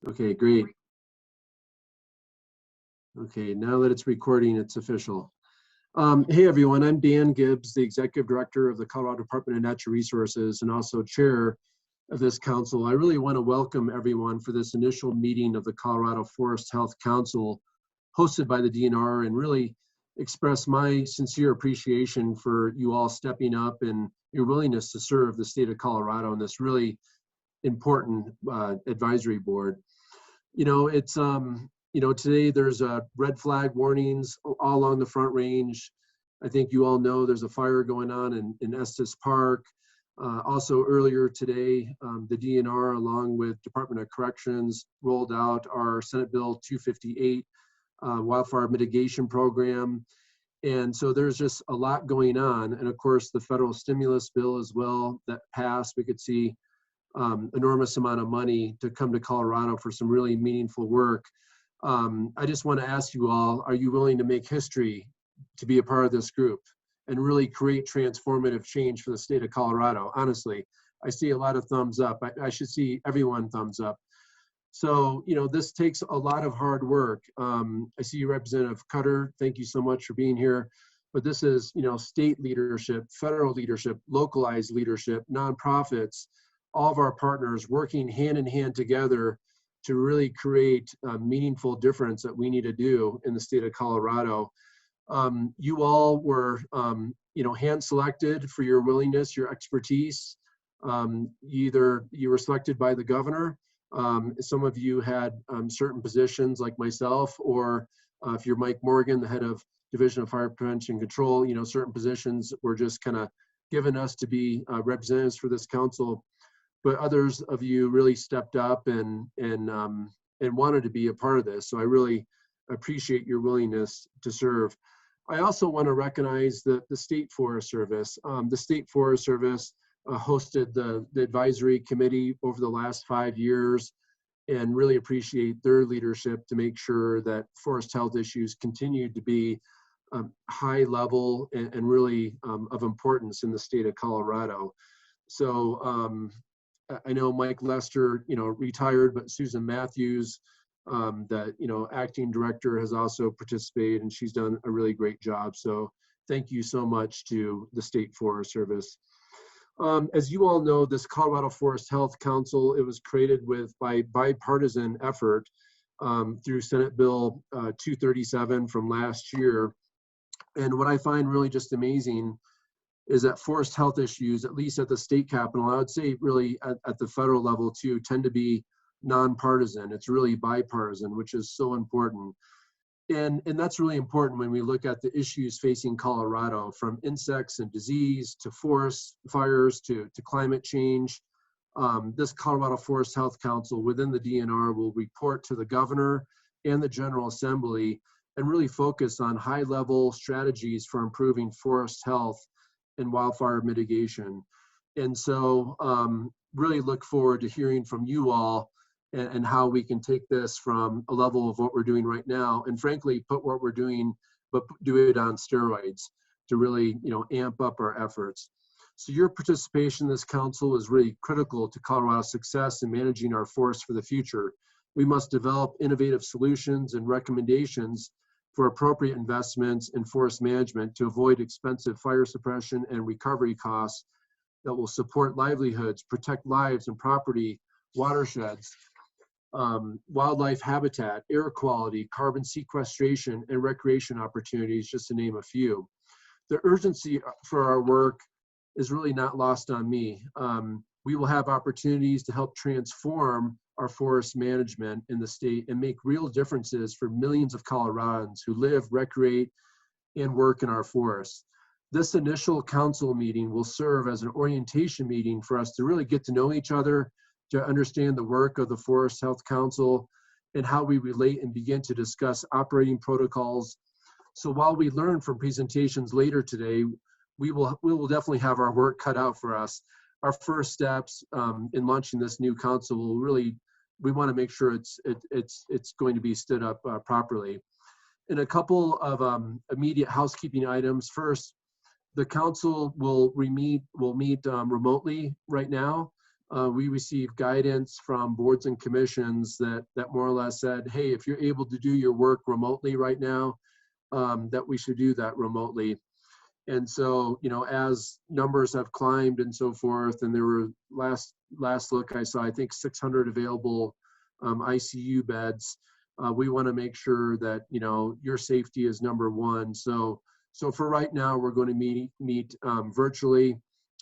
Okay, great. Okay, now that it's recording, it's official. Hey everyone, I'm Dan Gibbs, the Executive Director of the Colorado Department of Natural Resources and also Chair of this council. I really want to welcome everyone for this initial meeting of the Colorado Forest Health Council hosted by the DNR and really express my sincere appreciation for you all stepping up and your willingness to serve the state of Colorado in this really important advisory board. You know, it's, today there's red flag warnings all along the Front Range. I think you all know there's a fire going on in Estes Park. Also earlier today, the DNR along with Department of Corrections rolled out our Senate Bill 258 Wildfire Mitigation Program. And so there's just a lot going on. And of course, the federal stimulus bill as well that passed, we could see enormous amount of money to come to Colorado for some really meaningful work. I just want to ask you all, are you willing to make history to be a part of this group and really create transformative change for the state of Colorado? Honestly, I see a lot of thumbs up. I should see everyone thumbs up. So, you know, this takes a lot of hard work. I see you, Representative Cutter. Thank you so much for being here. But this is, you know, state leadership, federal leadership, localized leadership, nonprofits, all of our partners working hand in hand together to really create a meaningful difference that we need to do in the state of Colorado. You all were, hand selected for your willingness, your expertise. Either you were selected by the governor, some of you had certain positions like myself, or if you're Mike Morgan, the head of Division of Fire Prevention and Control, you know, certain positions were just kind of given us to be representatives for this council. But others of you really stepped up and wanted to be a part of this. So I really appreciate your willingness to serve. I also want to recognize the State Forest Service. The State Forest Service hosted the advisory committee over the last 5 years and really appreciate their leadership to make sure that forest health issues continue to be high level and really of importance in the state of Colorado. So I know Mike Lester, retired, but Susan Matthews, the acting director, has also participated, and she's done a really great job. So thank you so much to the State Forest Service. As you all know, this Colorado Forest Health Council, it was created by bipartisan effort through Senate Bill 237 from last year. And what I find really just amazing is that forest health issues, at least at the state capitol, I would say really at the federal level too, tend to be nonpartisan. It's really bipartisan, which is so important. And that's really important when we look at the issues facing Colorado, from insects and disease to forest fires to climate change. This Colorado Forest Health Council within the DNR will report to the governor and the General Assembly and really focus on high-level strategies for improving forest health and wildfire mitigation. And so really look forward to hearing from you all and how we can take this from a level of what we're doing right now and frankly put what we're doing, but do it on steroids to really amp up our efforts. So your participation in this council is really critical to Colorado's success in managing our forests for the future. We must develop innovative solutions and recommendations for appropriate investments in forest management to avoid expensive fire suppression and recovery costs that will support livelihoods, protect lives and property, watersheds, wildlife habitat, air quality, carbon sequestration, and recreation opportunities, just to name a few. The urgency for our work is really not lost on me. We will have opportunities to help transform our forest management in the state and make real differences for millions of Coloradans who live, recreate, and work in our forests. This initial council meeting will serve as an orientation meeting for us to really get to know each other, to understand the work of the Forest Health Council and how we relate and begin to discuss operating protocols. So while we learn from presentations later today, we will definitely have our work cut out for us. Our first steps in launching this new council will really, we want to make sure it's going to be stood up properly. And a couple of immediate housekeeping items. First, the council will meet remotely right now, we received guidance from boards and commissions that more or less said, hey, if you're able to do your work remotely right now, that we should do that remotely. And so, you know, as numbers have climbed and so forth, and there were last look I saw, I think 600 available ICU beds. We want to make sure that, you know, your safety is number one. So for right now, we're going to meet virtually.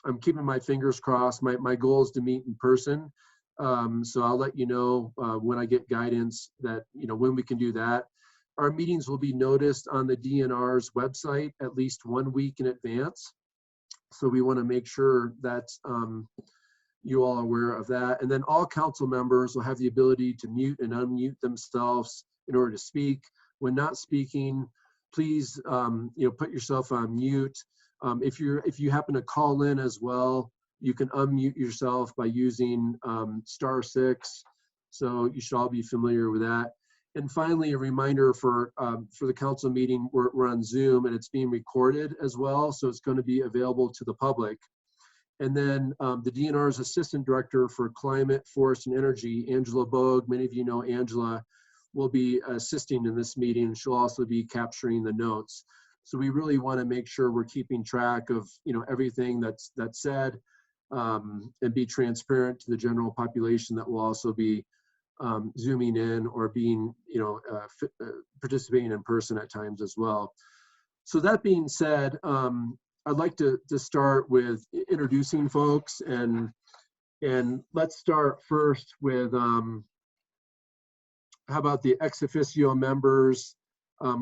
I'm keeping my fingers crossed. My goal is to meet in person. So I'll let you know when I get guidance that, you know, when we can do that. Our meetings will be noticed on the DNR's website at least 1 week in advance. So we want to make sure that you all are aware of that. And then all council members will have the ability to mute and unmute themselves in order to speak. When not speaking, please you know, put yourself on mute. If you happen to call in as well, you can unmute yourself by using *6. So you should all be familiar with that. And finally, a reminder for the council meeting, we're on Zoom and it's being recorded as well. So it's going to be available to the public. And then the DNR's Assistant Director for Climate, Forest, and Energy, Angela Bogue, many of you know Angela, will be assisting in this meeting. She'll also be capturing the notes. So we really want to make sure we're keeping track of, you know, everything that's said and be transparent to the general population that will also be Zooming in or being, you know, participating in person at times as well. So that being said, I'd like to start with introducing folks, and let's start first with how about the ex officio members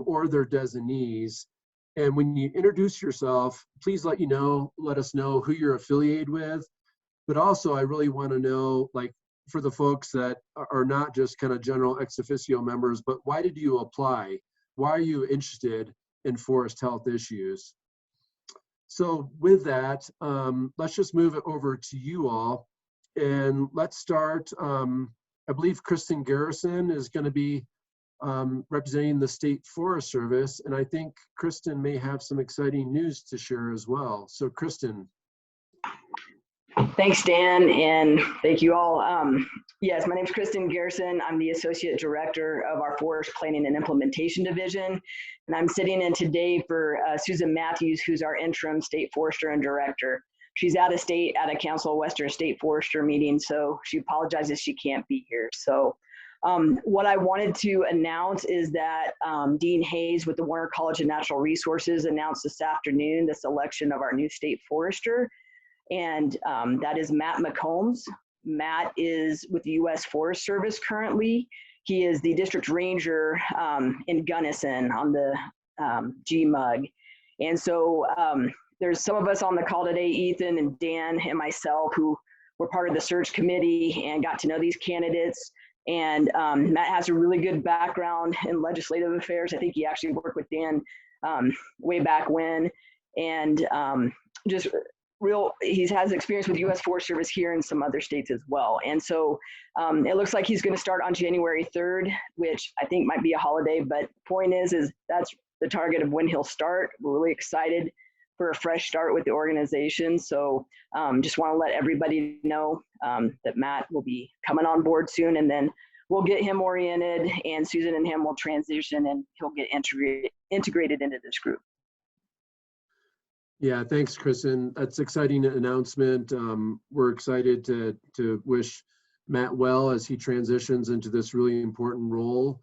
or their designees. And when you introduce yourself, please let us know who you're affiliated with. But also, I really want to know, like, for the folks that are not just kind of general ex officio members, but why did you apply? Why are you interested in forest health issues? So with that, let's just move it over to you all. And let's start, I believe Kristen Garrison is going to be representing the State Forest Service. And I think Kristen may have some exciting news to share as well. So Kristen. Thanks, Dan, and thank you all. Yes, my name is Kristen Garrison. I'm the Associate Director of our Forest Planning and Implementation Division, and I'm sitting in today for Susan Matthews, who's our interim State Forester and Director. She's out of state at a Council of Western State Forester meeting, so she apologizes she can't be here. So what I wanted to announce is that Dean Hayes with the Warner College of Natural Resources announced this afternoon the selection of our new State Forester. And that is Matt McCombs. Matt is with the U.S. Forest Service currently. He is the district ranger in Gunnison on the GMUG. And so there's some of us on the call today, Ethan and Dan and myself, who were part of the search committee and got to know these candidates. And Matt has a really good background in legislative affairs. I think he actually worked with Dan way back when. And he has experience with U.S. Forest Service here in some other states as well. And so it looks like he's going to start on January 3rd, which I think might be a holiday, but point is that's the target of when he'll start. We're really excited for a fresh start with the organization. So just want to let everybody know that Matt will be coming on board soon, and then we'll get him oriented, and Susan and him will transition, and he'll get integrated into this group. Yeah, thanks, Kristen. That's an exciting announcement. We're excited to wish Matt well as he transitions into this really important role.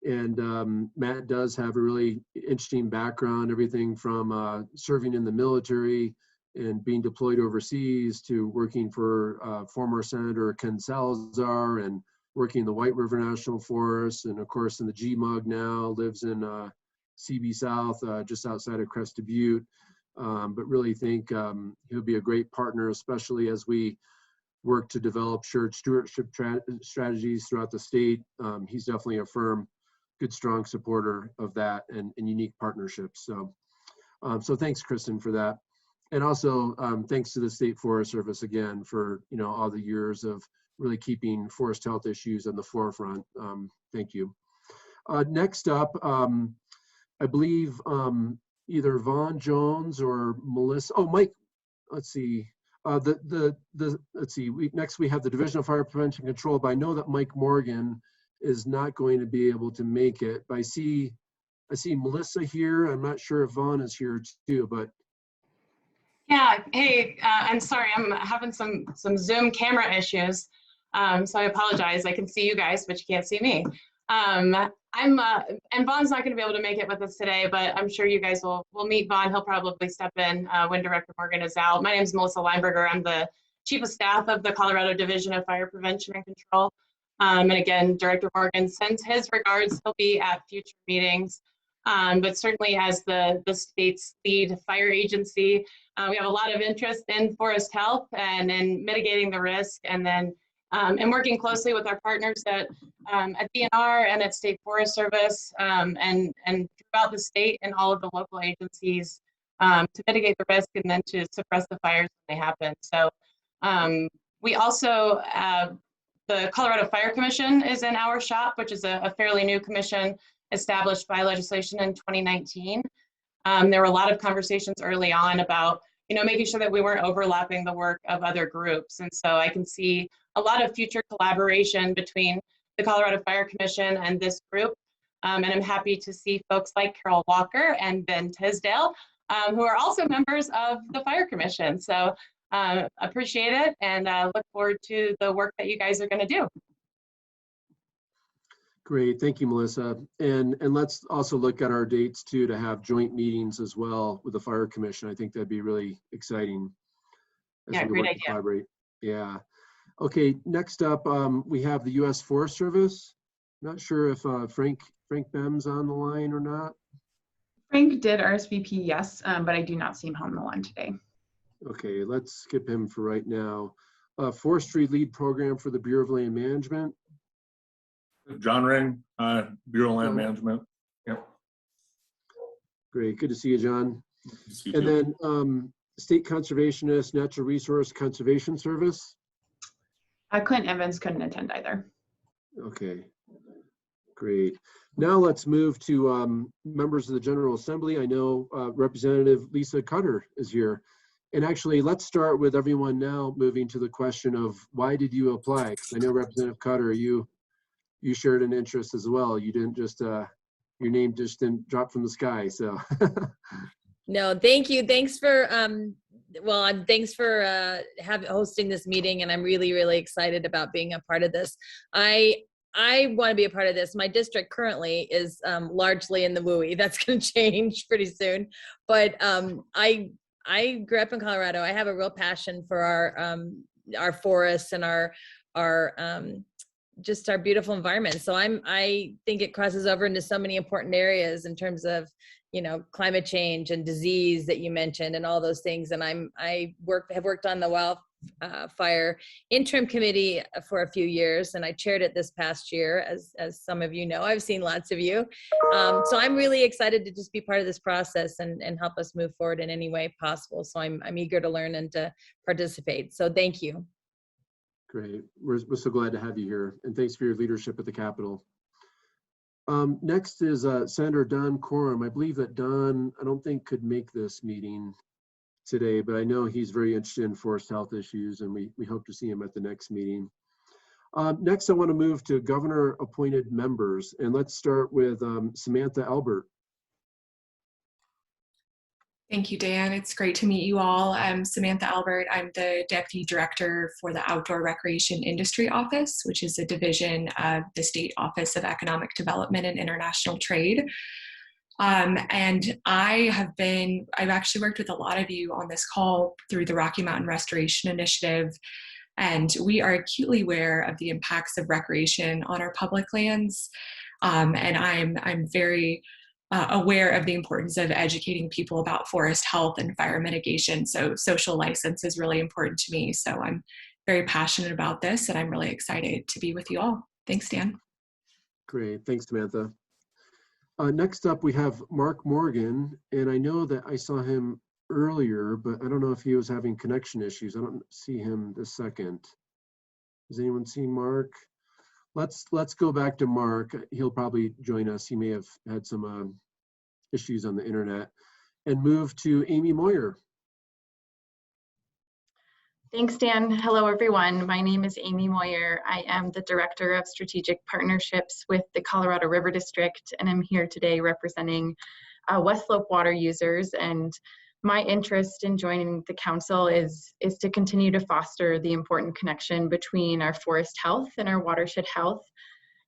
And Matt does have a really interesting background, everything from serving in the military and being deployed overseas to working for former Senator Ken Salazar and working in the White River National Forest, and of course in the GMUG now, lives in CB South, just outside of Crested Butte. But really think he'll be a great partner, especially as we work to develop shared stewardship strategies throughout the state. He's definitely a firm, good, strong supporter of that and unique partnerships. So thanks, Kristen, for that. And also thanks to the State Forest Service again for all the years of really keeping forest health issues on the forefront. Thank you. Next up, I believe either Vaughn Jones or Melissa. Oh, Mike, let's see. Let's see, next we have the Division of Fire Prevention and Control, but I know that Mike Morgan is not going to be able to make it. But I see Melissa here. I'm not sure if Vaughn is here too, but. Yeah, hey, I'm sorry, I'm having some Zoom camera issues. So I apologize. I can see you guys, but you can't see me. And Vaughn's not gonna be able to make it with us today, but I'm sure you guys will meet Vaughn. He'll probably step in when Director Morgan is out. My name is Melissa Lineberger. I'm the Chief of Staff of the Colorado Division of Fire Prevention and Control. And again, Director Morgan sends his regards. He'll be at future meetings. But certainly as the state's lead fire agency, we have a lot of interest in forest health and in mitigating the risk, and then and working closely with our partners at DNR and at State Forest Service and throughout the state and all of the local agencies to mitigate the risk and then to suppress the fires when they happen. So we also, the Colorado Fire Commission is in our shop, which is a fairly new commission established by legislation in 2019. There were a lot of conversations early on about, making sure that we weren't overlapping the work of other groups. And so I can see a lot of future collaboration between the Colorado Fire Commission and this group. And I'm happy to see folks like Carol Walker and Ben Tisdale, who are also members of the Fire Commission. So appreciate it and look forward to the work that you guys are going to do. Great, thank you, Melissa. And let's also look at our dates too, to have joint meetings as well with the Fire Commission. I think that'd be really exciting. Yeah, great idea. Collaborate. Yeah. Okay, next up, we have the U.S. Forest Service. Not sure if Frank Bem's on the line or not. Frank did RSVP, yes, but I do not see him on the line today. Okay, let's skip him for right now. Forestry Lead Program for the Bureau of Land Management. John Ring, Bureau of Land Management. Yep. Great, good to see you, John. See you and too. Then State Conservationist Natural Resource Conservation Service. Clint Evans couldn't attend either. Okay, great. Now let's move to members of the General Assembly. I know Representative Lisa Cutter is here. And actually, let's start with everyone now moving to the question of why did you apply? Because I know Representative Cutter, you shared an interest as well. You didn't just, your name just didn't drop from the sky, so. No, thank you. Thanks for, thanks for hosting this meeting, and I'm really, really excited about being a part of this. I want to be a part of this. My district currently is largely in the WUI. That's going to change pretty soon. But I grew up in Colorado. I have a real passion for our forests and our just our beautiful environment. So I think it crosses over into so many important areas in terms of, climate change and disease that you mentioned and all those things. And have worked on the Wildfire Interim Committee for a few years, and I chaired it this past year, as some of you know. I've seen lots of you. So I'm really excited to just be part of this process and help us move forward in any way possible. So I'm eager to learn and to participate. So thank you. Great. We're so glad to have you here, and thanks for your leadership at the Capitol. Next is Senator Don Coram. I believe that Don, I don't think could make this meeting today, but I know he's very interested in forest health issues, and we hope to see him at the next meeting. Next, I want to move to governor-appointed members, and let's start with Samantha Albert. Thank you, Dan. It's great to meet you all. I'm Samantha Albert. I'm the Deputy Director for the Outdoor Recreation Industry Office, which is a division of the State Office of Economic Development and International Trade. And I've actually worked with a lot of you on this call through the Rocky Mountain Restoration Initiative, and we are acutely aware of the impacts of recreation on our public lands. And I'm very aware of the importance of educating people about forest health and fire mitigation. So social license is really important to me. So I'm very passionate about this, and I'm really excited to be with you all. Thanks, Dan. Great, thanks, Samantha. Next up, we have Mark Morgan, and I know that I saw him earlier, but I don't know if he was having connection issues. I don't see him this second. Has anyone seen Mark? Let's go back to Mark. He'll probably join us. He may have had some issues on the internet, and move to Amy Moyer. Thanks, Dan. Hello, everyone. My name is Amy Moyer. I am the Director of Strategic Partnerships with the Colorado River District, and I'm here today representing West Slope water users. And my interest in joining the council is to continue to foster the important connection between our forest health and our watershed health.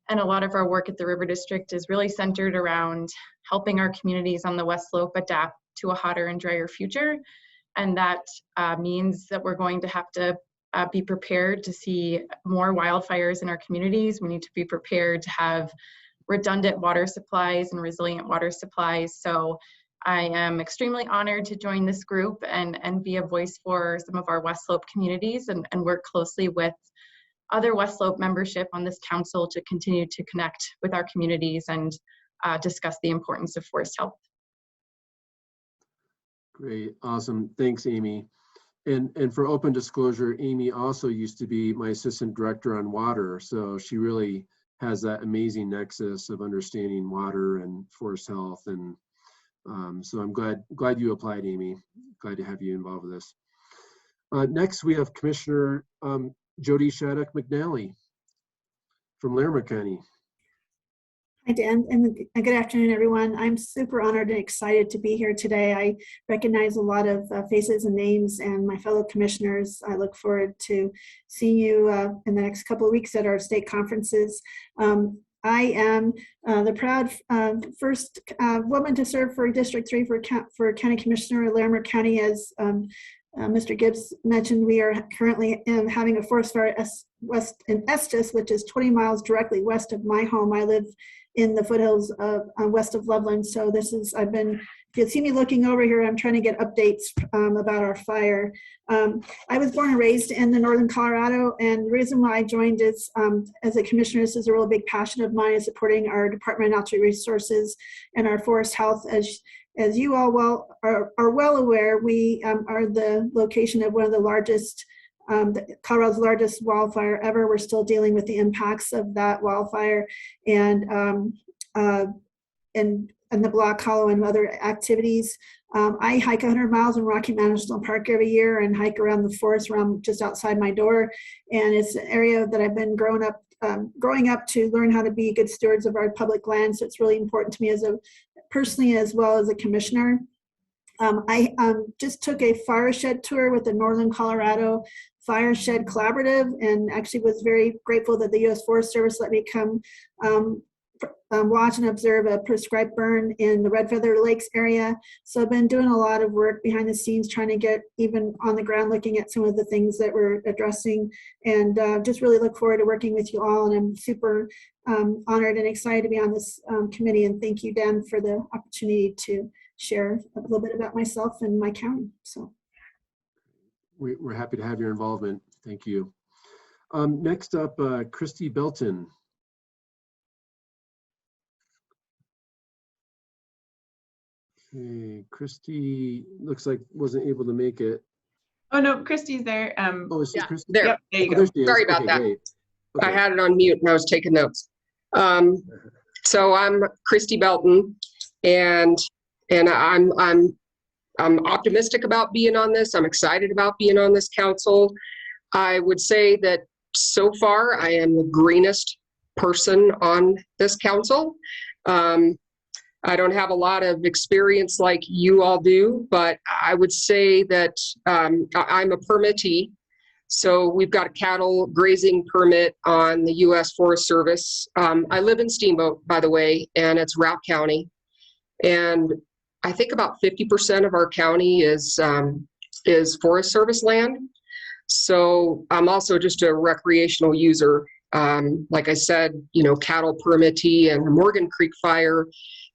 And a lot of our work at the River District is really centered around helping our communities on the West Slope adapt to a hotter and drier future. And that means that we're going to have to be prepared to see more wildfires in our communities. We need to be prepared to have redundant water supplies and resilient water supplies. So I am extremely honored to join this group and be a voice for some of our West Slope communities and work closely with other West Slope membership on this council to continue to connect with our communities and discuss the importance of forest health. Great, awesome. Thanks, Amy. And for open disclosure, Amy also used to be my assistant director on water. So she really has that amazing nexus of understanding water and forest health. And so I'm glad you applied, Amy. Glad to have you involved with this. Next, we have Commissioner Jody Shattuck McNally from Larimer County. Hi, Dan, and good afternoon, everyone. I'm super honored and excited to be here today. I recognize a lot of faces and names, and my fellow commissioners. I look forward to seeing you in the next couple of weeks at our state conferences. I am the proud first woman to serve for District 3 for County Commissioner of Larimer County. As Mr. Gibbs mentioned, we are currently having a forest fire west in Estes, which is 20 miles directly west of my home. I live in the foothills of west of Loveland. So this is, if you see me looking over here, I'm trying to get updates about our fire. I was born and raised in the northern Colorado, and the reason why I joined is, as a commissioner, this is a really big passion of mine, is supporting our Department of Natural Resources and our forest health. As you all are well aware, we are the location of one of the largest, Colorado's largest wildfire ever. We're still dealing with the impacts of that wildfire, and the Block Hollow and other activities. I hike 100 miles in Rocky Mountain National Park every year and hike around the forest around just outside my door. And it's an area that I've been growing up to learn how to be good stewards of our public land. So it's really important to me personally as well as a commissioner. I just took a Fireshed tour with the Northern Colorado Fireshed Collaborative, and actually was very grateful that the U.S. Forest Service let me come watch and observe a prescribed burn in the Red Feather Lakes area. So I've been doing a lot of work behind the scenes, trying to get even on the ground, looking at some of the things that we're addressing, and just really look forward to working with you all. And I'm super honored and excited to be on this committee. And thank you, Dan, for the opportunity to share a little bit about myself and my county. So we're happy to have your involvement. Thank you. Next up, Christy Belton. Okay, Christy looks like wasn't able to make it. Oh no, Christy's there. Oh, is she Christy? There. Yep, there you There go. she is. Sorry about Okay, that. great. Okay. I had it on mute and I was taking notes. So I'm Christy Belton, and I'm optimistic about being on this. I'm excited about being on this council. I would say that so far I am the greenest person on this council. I don't have a lot of experience like you all do, but I would say that I'm a permittee. So we've got a cattle grazing permit on the U.S. Forest Service. I live in Steamboat, by the way, and it's Routt County. And I think about 50% of our county is Forest Service land. So I'm also just a recreational user. Like I said, cattle permittee, and the Morgan Creek fire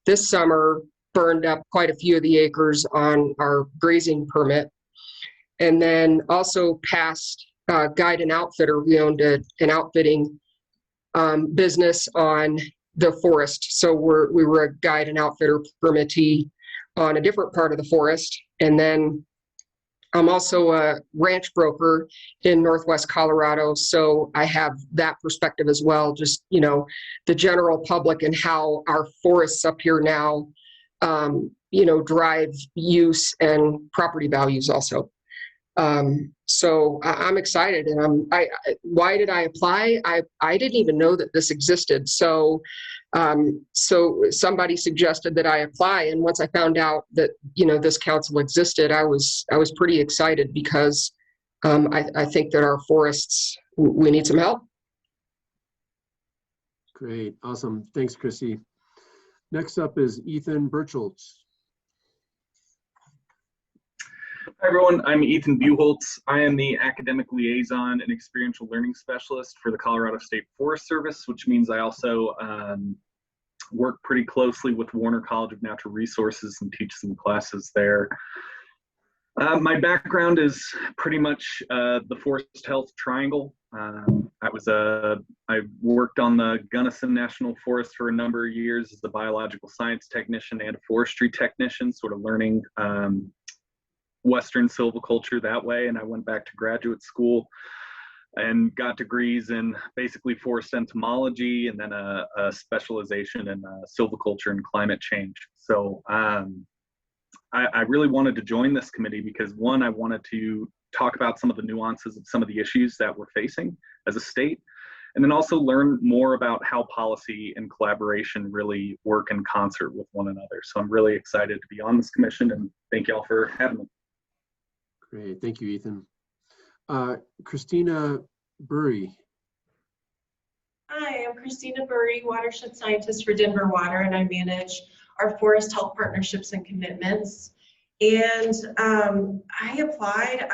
this summer burned up quite a few of the acres on our grazing permit. And then also past guide and outfitter, we owned an outfitting business on the forest. So we were a guide and outfitter permittee on a different part of the forest. And then I'm also a ranch broker in Northwest Colorado. So I have that perspective as well, just, the general public and how our forests up here now, drive use and property values also. So I'm excited, and why did I apply? I didn't even know that this existed. So somebody suggested that I apply, and once I found out that this council existed, I was pretty excited because I think that our forests, we need some help. Great, awesome. Thanks, Chrissy. Next up is Ethan Burcholtz. Hi everyone, I'm Ethan Buholz. I am the Academic Liaison and Experiential Learning Specialist for the Colorado State Forest Service, which means I also work pretty closely with Warner College of Natural Resources and teach some classes there. My background is pretty much the forest health triangle. I worked on the Gunnison National Forest for a number of years as a biological science technician and a forestry technician, sort of learning Western silviculture that way. And I went back to graduate school and got degrees in basically forest entomology and then a specialization in silviculture and climate change. So I really wanted to join this committee because, one, I wanted to talk about some of the nuances of some of the issues that we're facing as a state, and then also learn more about how policy and collaboration really work in concert with one another. So I'm really excited to be on this commission, and thank y'all for having me. Great, thank you, Ethan. Christina Burry. Hi, I'm Christina Burry, Watershed Scientist for Denver Water, and I manage our forest health partnerships and commitments. And I applied.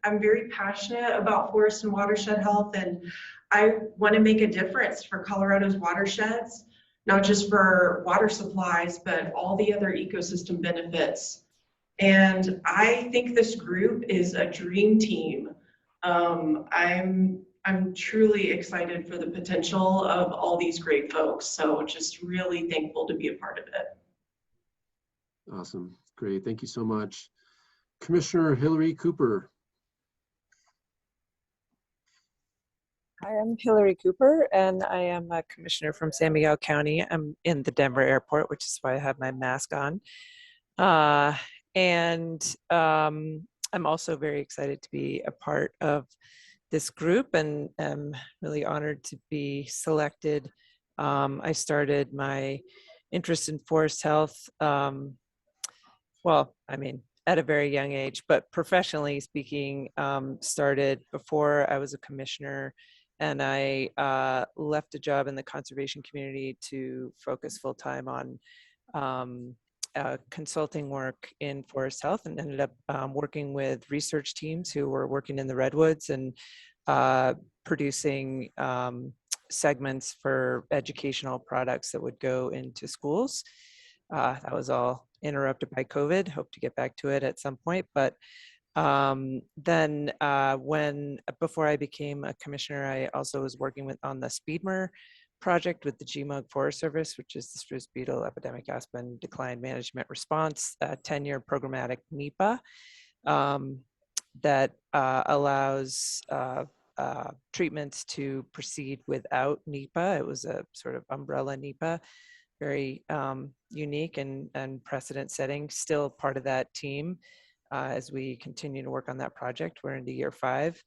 I'm very passionate about forest and watershed health, and I want to make a difference for Colorado's watersheds, not just for water supplies, but all the other ecosystem benefits. And I think this group is a dream team. I'm truly excited for the potential of all these great folks. So just really thankful to be a part of it. Awesome, great, thank you so much. Commissioner Hilary Cooper. Hi, I'm Hilary Cooper, and I am a commissioner from San Miguel County. I'm in the Denver airport, which is why I have my mask on. I'm also very excited to be a part of this group, and I'm really honored to be selected. I started my interest in forest health, well, I mean, at a very young age, but professionally speaking, started before I was a commissioner, and I left a job in the conservation community to focus full-time on consulting work in forest health, and ended up working with research teams who were working in the redwoods and producing segments for educational products that would go into schools. That was all interrupted by COVID. Hope to get back to it at some point. But before I became a commissioner, I also was working on the Speedmer project with the GMUG Forest Service, which is the spruce beetle epidemic aspen decline management response, 10-year programmatic NEPA that allows treatments to proceed without NEPA. It was a sort of umbrella NEPA, very unique and precedent setting. Still part of that team as we continue to work on that project. We're into year 5.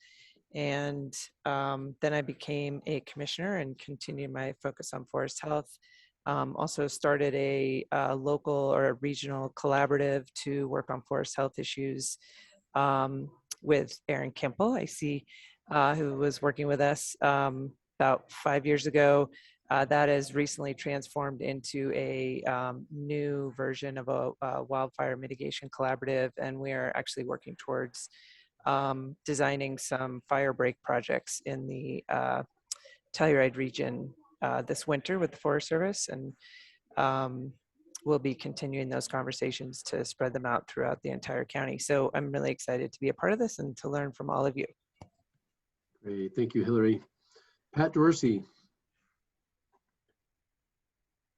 And then I became a commissioner and continued my focus on forest health. Also started a local or a regional collaborative to work on forest health issues with Aaron Kemple, I see, who was working with us about 5 years ago. That has recently transformed into a new version of a wildfire mitigation collaborative, and we are actually working towards designing some fire break projects in the Telluride region this winter with the Forest Service, and we'll be continuing those conversations to spread them out throughout the entire county. So I'm really excited to be a part of this and to learn from all of you. Great, thank you, Hilary. Pat Dorsey.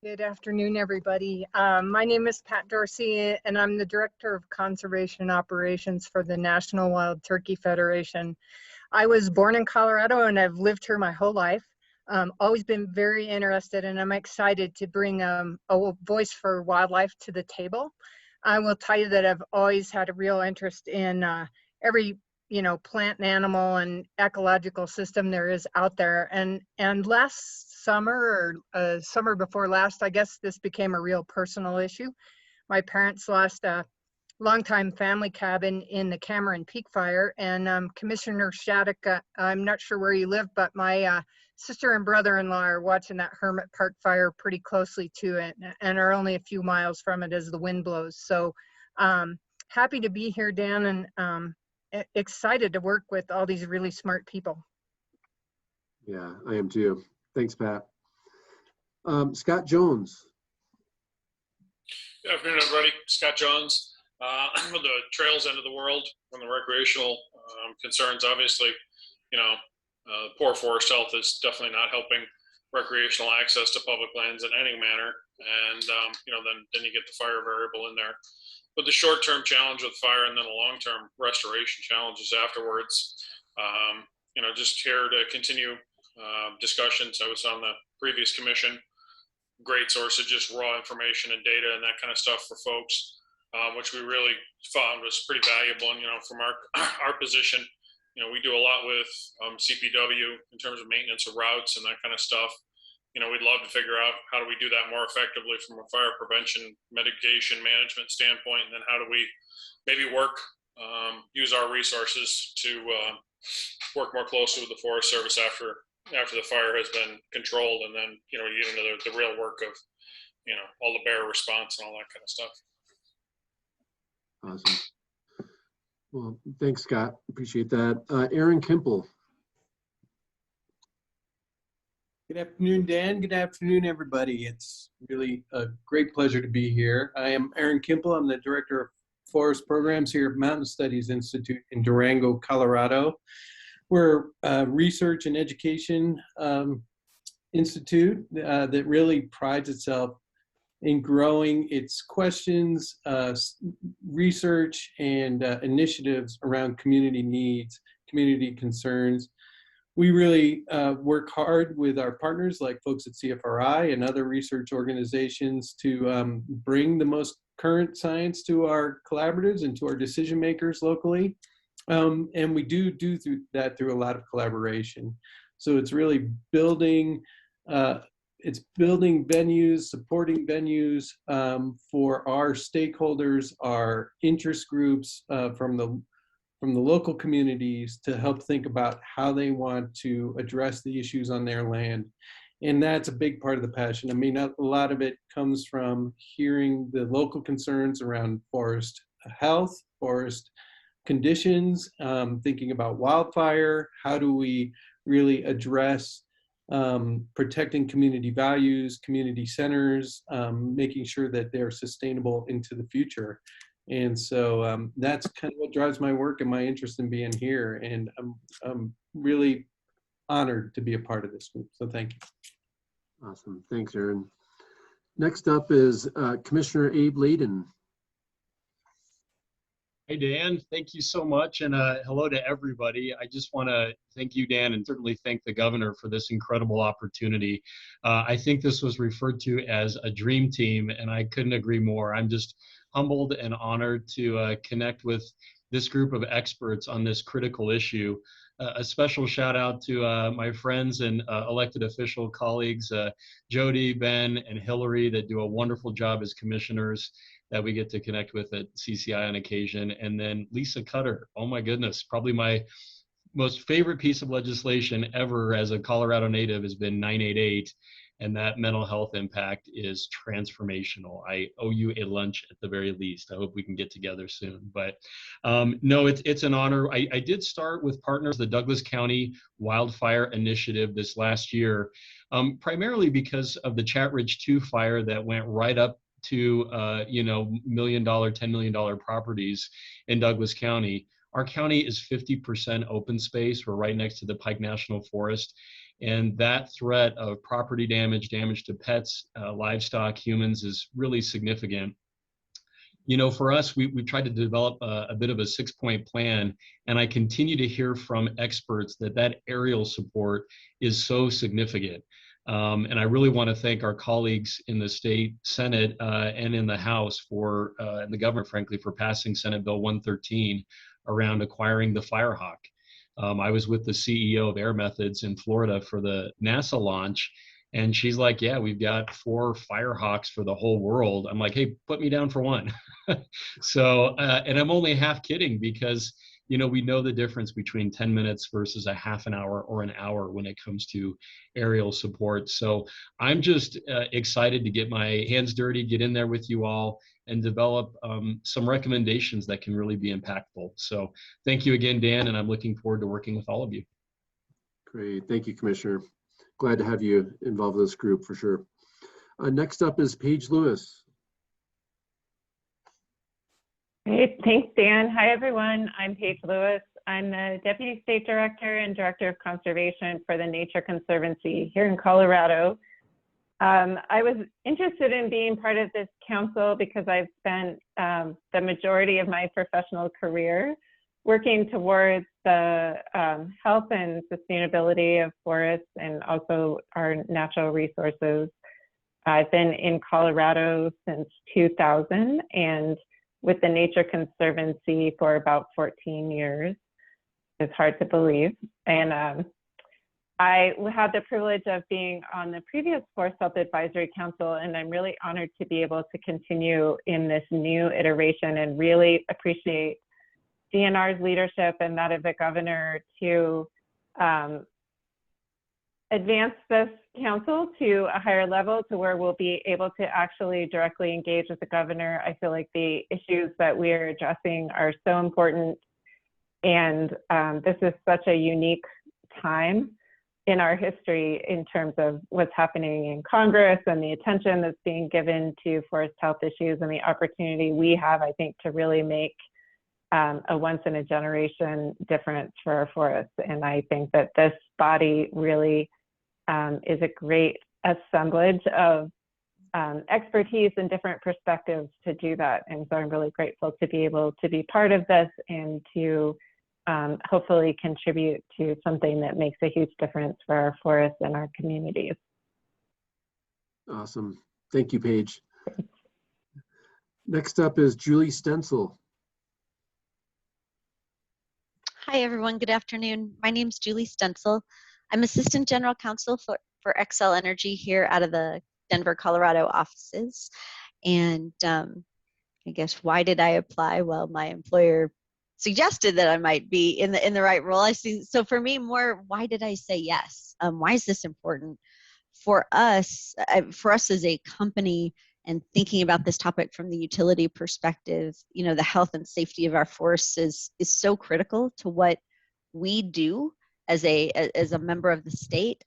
Good afternoon, everybody. My name is Pat Dorsey, and I'm the Director of Conservation Operations for the National Wild Turkey Federation. I was born in Colorado, and I've lived here my whole life. Always been very interested, and I'm excited to bring a voice for wildlife to the table. I will tell you that I've always had a real interest in every plant and animal and ecological system there is out there. And last summer, or summer before last, I guess this became a real personal issue. My parents lost a longtime family cabin in the Cameron Peak fire, and Commissioner Shattuck, I'm not sure where you live, but my sister and brother-in-law are watching that Hermit Park fire pretty closely to it, and are only a few miles from it as the wind blows. So happy to be here, Dan, and excited to work with all these really smart people. Yeah, I am too. Thanks, Pat. Scott Jones. Good afternoon, everybody. Scott Jones. I'm with the trails end of the world on the recreational concerns. Obviously, poor forest health is definitely not helping recreational access to public lands in any manner. And, then you get the fire variable in there. But the short-term challenge with fire and then the long-term restoration challenges afterwards, just here to continue discussions. I was on the previous commission. Great source of just raw information and data and that kind of stuff for folks, which we really found was pretty valuable. And, from our position, we do a lot with CPW in terms of maintenance of routes and that kind of stuff. We'd love to figure out how do we do that more effectively from a fire prevention, mitigation, management standpoint, and then how do we maybe use our resources to work more closely with the Forest Service after the fire has been controlled, and then you get into the real work of all the bear response and all that kind of stuff. Awesome. Well, thanks, Scott. Appreciate that. Aaron Kimple. Good afternoon, Dan. Good afternoon, everybody. It's really a great pleasure to be here. I am Aaron Kimple. I'm the Director of Forest Programs here at Mountain Studies Institute in Durango, Colorado. We're a research and education institute that really prides itself in growing its questions, research, and initiatives around community needs, community concerns. We really work hard with our partners like folks at CFRI and other research organizations to bring the most current science to our collaboratives and to our decision makers locally. And we do that through a lot of collaboration. So it's really building venues, supporting venues for our stakeholders, our interest groups from the local communities to help think about how they want to address the issues on their land. And that's a big part of the passion. I mean, a lot of it comes from hearing the local concerns around forest health, forest conditions, thinking about wildfire, how do we really address protecting community values, community centers, making sure that they're sustainable into the future. And so that's kind of what drives my work and my interest in being here. And I'm really honored to be a part of this group. So thank you. Awesome. Thanks, Aaron. Next up is Commissioner Abe Laden. Hey, Dan, thank you so much. And hello to everybody. I just want to thank you, Dan, and certainly thank the governor for this incredible opportunity. I think this was referred to as a dream team, and I couldn't agree more. I'm just humbled and honored to connect with this group of experts on this critical issue. A special shout out to my friends and elected official colleagues, Jody, Ben, and Hilary, that do a wonderful job as commissioners that we get to connect with at CCI on occasion. And then Lisa Cutter, oh my goodness, probably my most favorite piece of legislation ever as a Colorado native has been 988. And that mental health impact is transformational. I owe you a lunch at the very least. I hope we can get together soon. But no, it's an honor. I did start with partners, the Douglas County Wildfire Initiative this last year, primarily because of the Chat Ridge 2 fire that went right up to $1 million, $10 million properties in Douglas County. Our county is 50% open space. We're right next to the Pike National Forest. And that threat of property damage, damage to pets, livestock, humans is really significant. For us, we tried to develop a bit of a 6-point plan, and I continue to hear from experts that aerial support is so significant. And I really want to thank our colleagues in the state Senate and in the House and the government, frankly, for passing Senate Bill 113, around acquiring the Firehawk. I was with the CEO of Air Methods in Florida for the NASA launch, and she's like, yeah, we've got 4 Firehawks for the whole world. I'm like, hey, put me down for one. So, and I'm only half kidding, because we know the difference between 10 minutes versus a half an hour or an hour when it comes to aerial support. So I'm just excited to get my hands dirty, get in there with you all, and develop some recommendations that can really be impactful. So thank you again, Dan, and I'm looking forward to working with all of you. Great. Thank you, Commissioner. Glad to have you involved with this group for sure. Next up is Paige Lewis. Great, thanks, Dan. Hi, everyone. I'm Paige Lewis. I'm the Deputy State Director and Director of Conservation for the Nature Conservancy here in Colorado. I was interested in being part of this council because I've spent the majority of my professional career working towards the health and sustainability of forests and also our natural resources. I've been in Colorado since 2000 and with the Nature Conservancy for about 14 years. It's hard to believe. And I had the privilege of being on the previous Forest Health Advisory Council, and I'm really honored to be able to continue in this new iteration and really appreciate DNR's leadership and that of the governor to advance this council to a higher level to where we'll be able to actually directly engage with the governor. I feel like the issues that we are addressing are so important, and this is such a unique time in our history in terms of what's happening in Congress and the attention that's being given to forest health issues and the opportunity we have, I think, to really make a once-in-a-generation difference for our forests. And I think that this body really is a great assemblage of expertise and different perspectives to do that. And so I'm really grateful to be able to be part of this and to hopefully contribute to something that makes a huge difference for our forests and our communities. Awesome. Thank you, Paige. Next up is Julie Stencil. Hi, everyone. Good afternoon. My name is Julie Stencil. I'm Assistant General Counsel for Xcel Energy here out of the Denver, Colorado offices. And I guess, why did I apply? Well, my employer suggested that I might be in the right role. I see. So for me, more, why did I say yes? Why is this important for us? For us as a company, and thinking about this topic from the utility perspective, the health and safety of our forests is so critical to what we do as a member of the state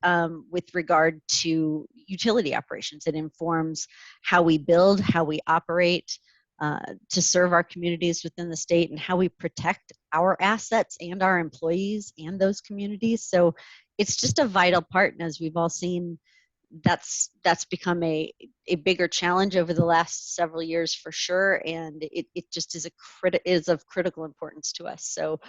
with regard to utility operations. It informs how we build, how we operate to serve our communities within the state, and how we protect our assets and our employees and those communities. So it's just a vital part. And as we've all seen, that's become a bigger challenge over the last several years for sure, and it just is of critical importance to us. So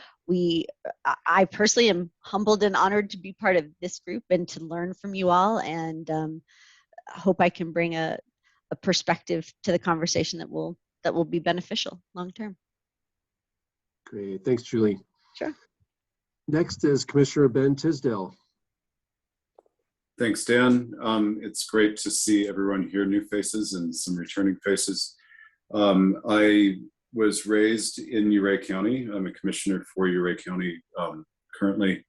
I personally am humbled and honored to be part of this group and to learn from you all, and hope I can bring a perspective to the conversation that will be beneficial long term. Great, thanks, Julie. Sure. Next is Commissioner Ben Tisdale. Thanks, Dan. It's great to see everyone here, new faces and some returning faces. I was raised in Ouray County. I'm a commissioner for Ouray County currently.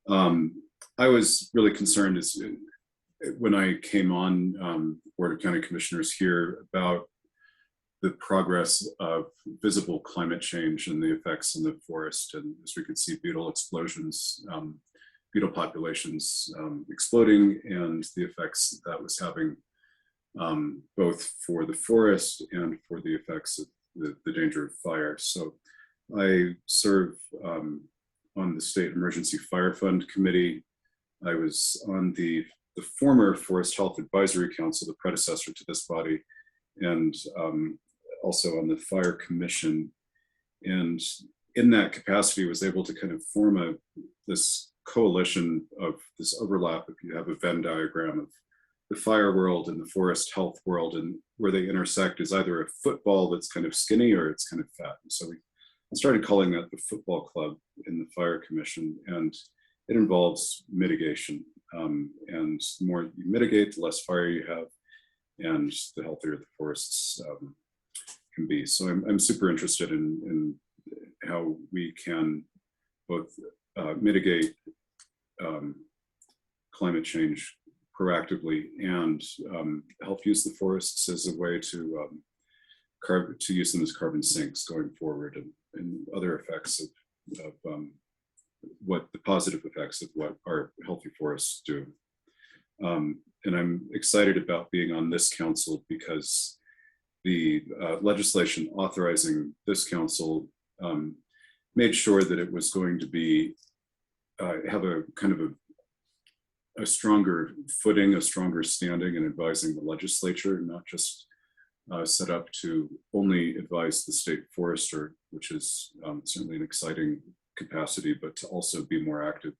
I was really concerned when I came on Board of County Commissioners here about the progress of visible climate change and the effects in the forest. And as we could see, beetle explosions, beetle populations exploding, and the effects that was having both for the forest and for the effects of the danger of fire. So I serve on the State Emergency Fire Fund Committee. I was on the former Forest Health Advisory Council, the predecessor to this body, and also on the Fire Commission. And in that capacity, was able to kind of form this coalition of this overlap. If you have a Venn diagram of the fire world and the forest health world, and where they intersect is either a football that's kind of skinny or it's kind of fat. And so we started calling that the football club in the Fire Commission, and it involves mitigation. And the more you mitigate, the less fire you have, and the healthier the forests can be. So I'm super interested in how we can both mitigate climate change proactively and help use the forests as a way to use them as carbon sinks going forward, and other effects of what the positive effects of what our healthy forests do. And I'm excited about being on this council because the legislation authorizing this council made sure that it was going to be have a kind of a stronger footing, a stronger standing in advising the legislature, not just set up to only advise the state forester, which is certainly an exciting capacity, but to also be more active,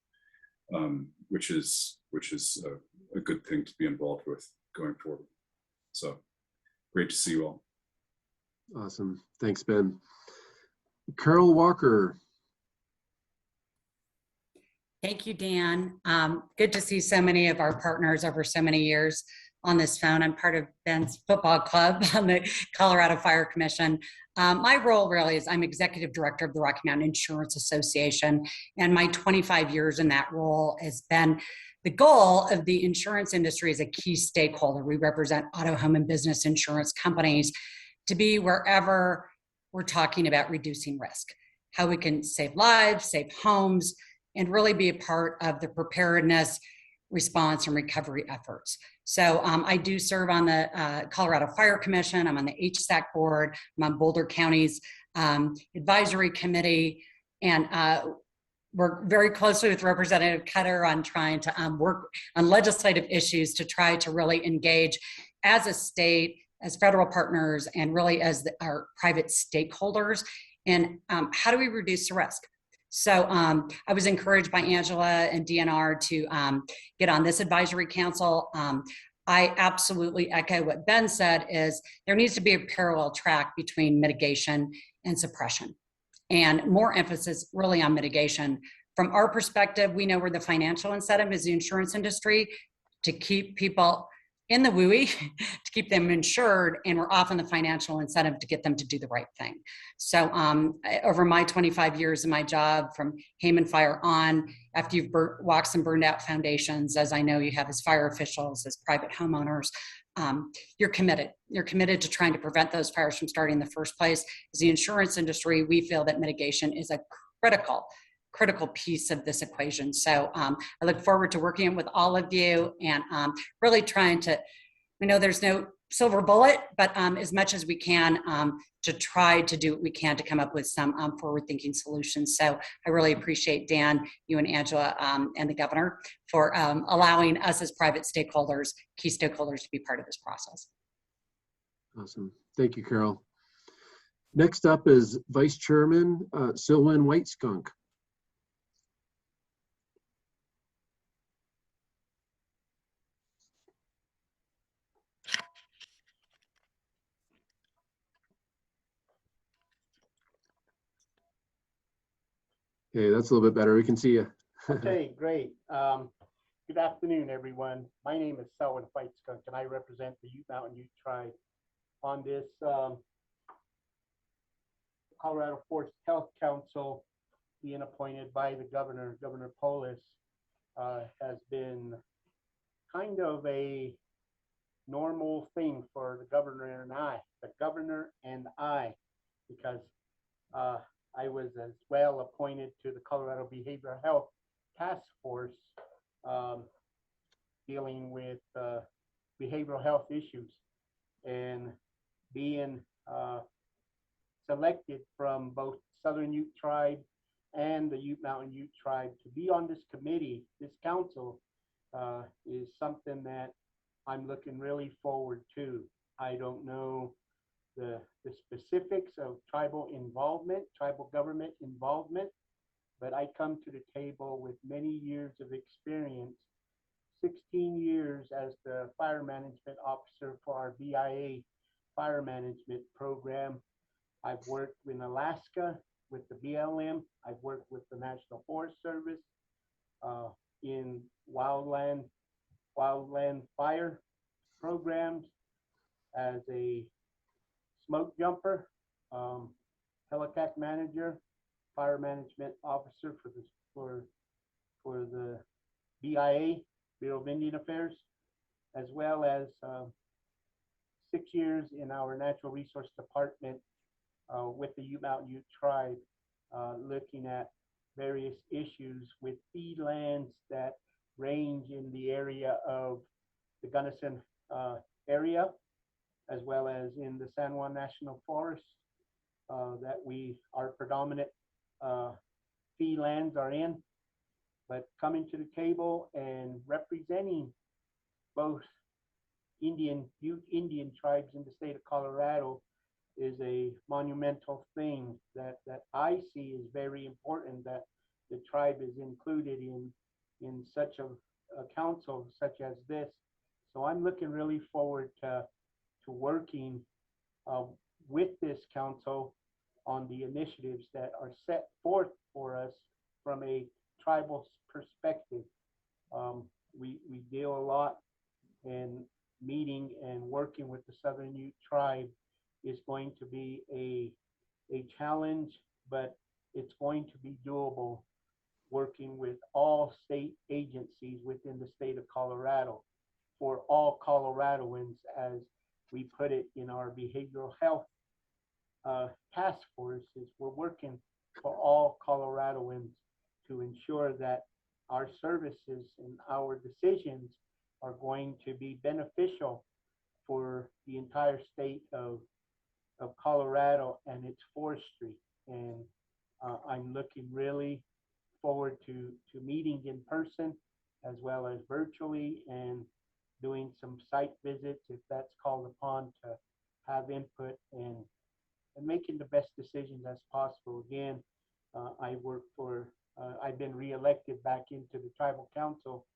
which is a good thing to be involved with going forward. So great to see you all. Awesome. Thanks, Ben. Carol Walker. Thank you, Dan. Good to see so many of our partners over so many years on this phone. I'm part of Ben's football club on the Colorado Fire Commission. My role really is I'm executive director of the Rocky Mountain Insurance Association, and my 25 years in that role has been the goal of the insurance industry as a key stakeholder. We represent auto, home, and business insurance companies to be wherever we're talking about reducing risk, how we can save lives, save homes, and really be a part of the preparedness, response, and recovery efforts. So I do serve on the Colorado Fire Commission. I'm on the HSAC board. I'm on Boulder County's advisory committee. And work very closely with Representative Cutter on trying to work on legislative issues to try to really engage as a state, as federal partners, and really as our private stakeholders. And how do we reduce the risk? So I was encouraged by Angela and DNR to get on this advisory council. I absolutely echo what Ben said, is there needs to be a parallel track between mitigation and suppression, and more emphasis really on mitigation. From our perspective, we know where the financial incentive is the insurance industry to keep people in the WUI, to keep them insured, and we're often the financial incentive to get them to do the right thing. So over my 25 years in my job, from Hayman Fire on, after you've walked some burned out foundations, as I know you have as fire officials, as private homeowners, you're committed. You're committed to trying to prevent those fires from starting in the first place. As the insurance industry, we feel that mitigation is a critical piece of this equation. So I look forward to working with all of you and really trying to, we know there's no silver bullet, but as much as we can to try to do what we can to come up with some forward-thinking solutions. So I really appreciate Dan, you and Angela and the governor for allowing us as private stakeholders, key stakeholders, to be part of this process. Awesome. Thank you, Carol. Next up is Vice Chairman Sylvan White Skunk. Okay, that's a little bit better. We can see you. Okay, great. Good afternoon, everyone. My name is Selwyn White Skunk, and I represent the Ute Mountain Ute Tribe on this Colorado Forest Health Council, being appointed by the governor. Governor Polis has been kind of a normal thing for the governor and I, because I was as well appointed to the Colorado Behavioral Health Task Force dealing with behavioral health issues, and being selected from both Southern Ute Tribe and the Ute Mountain Ute Tribe to be on this committee, this council, is something that I'm looking really forward to. I don't know the specifics of tribal involvement, tribal government involvement, but I come to the table with many years of experience, 16 years as the fire management officer for our BIA fire management program. I've worked in Alaska, with the BLM. I've worked with the National Forest Service in wildland fire programs as a smoke jumper, helicat manager, fire management officer for the BIA, Bureau of Indian Affairs, as well as 6 years in our Natural Resource Department with the Ute Mountain Ute Tribe, looking at various issues with feed lands that range in the area of the Gunnison area, as well as in the San Juan National Forest that our predominant fee lands are in. But coming to the table and representing both Ute Indian tribes in the state of Colorado is a monumental thing that I see is very important, that the tribe is included in such a council such as this. So I'm looking really forward to working with this council on the initiatives that are set forth for us from a tribal perspective. We deal a lot, and meeting and working with the Southern Ute Tribe is going to be a challenge, but it's going to be doable, working with all state agencies within the state of Colorado for all Coloradoans, as we put it in our behavioral health task forces. We're working for all Coloradoans to ensure that our services and our decisions are going to be beneficial for the entire state of Colorado and its forestry. And I'm looking really forward to meeting in person as well as virtually, and doing some site visits if that's called upon, to have input and making the best decisions as possible. Again, I've been reelected back into the tribal council,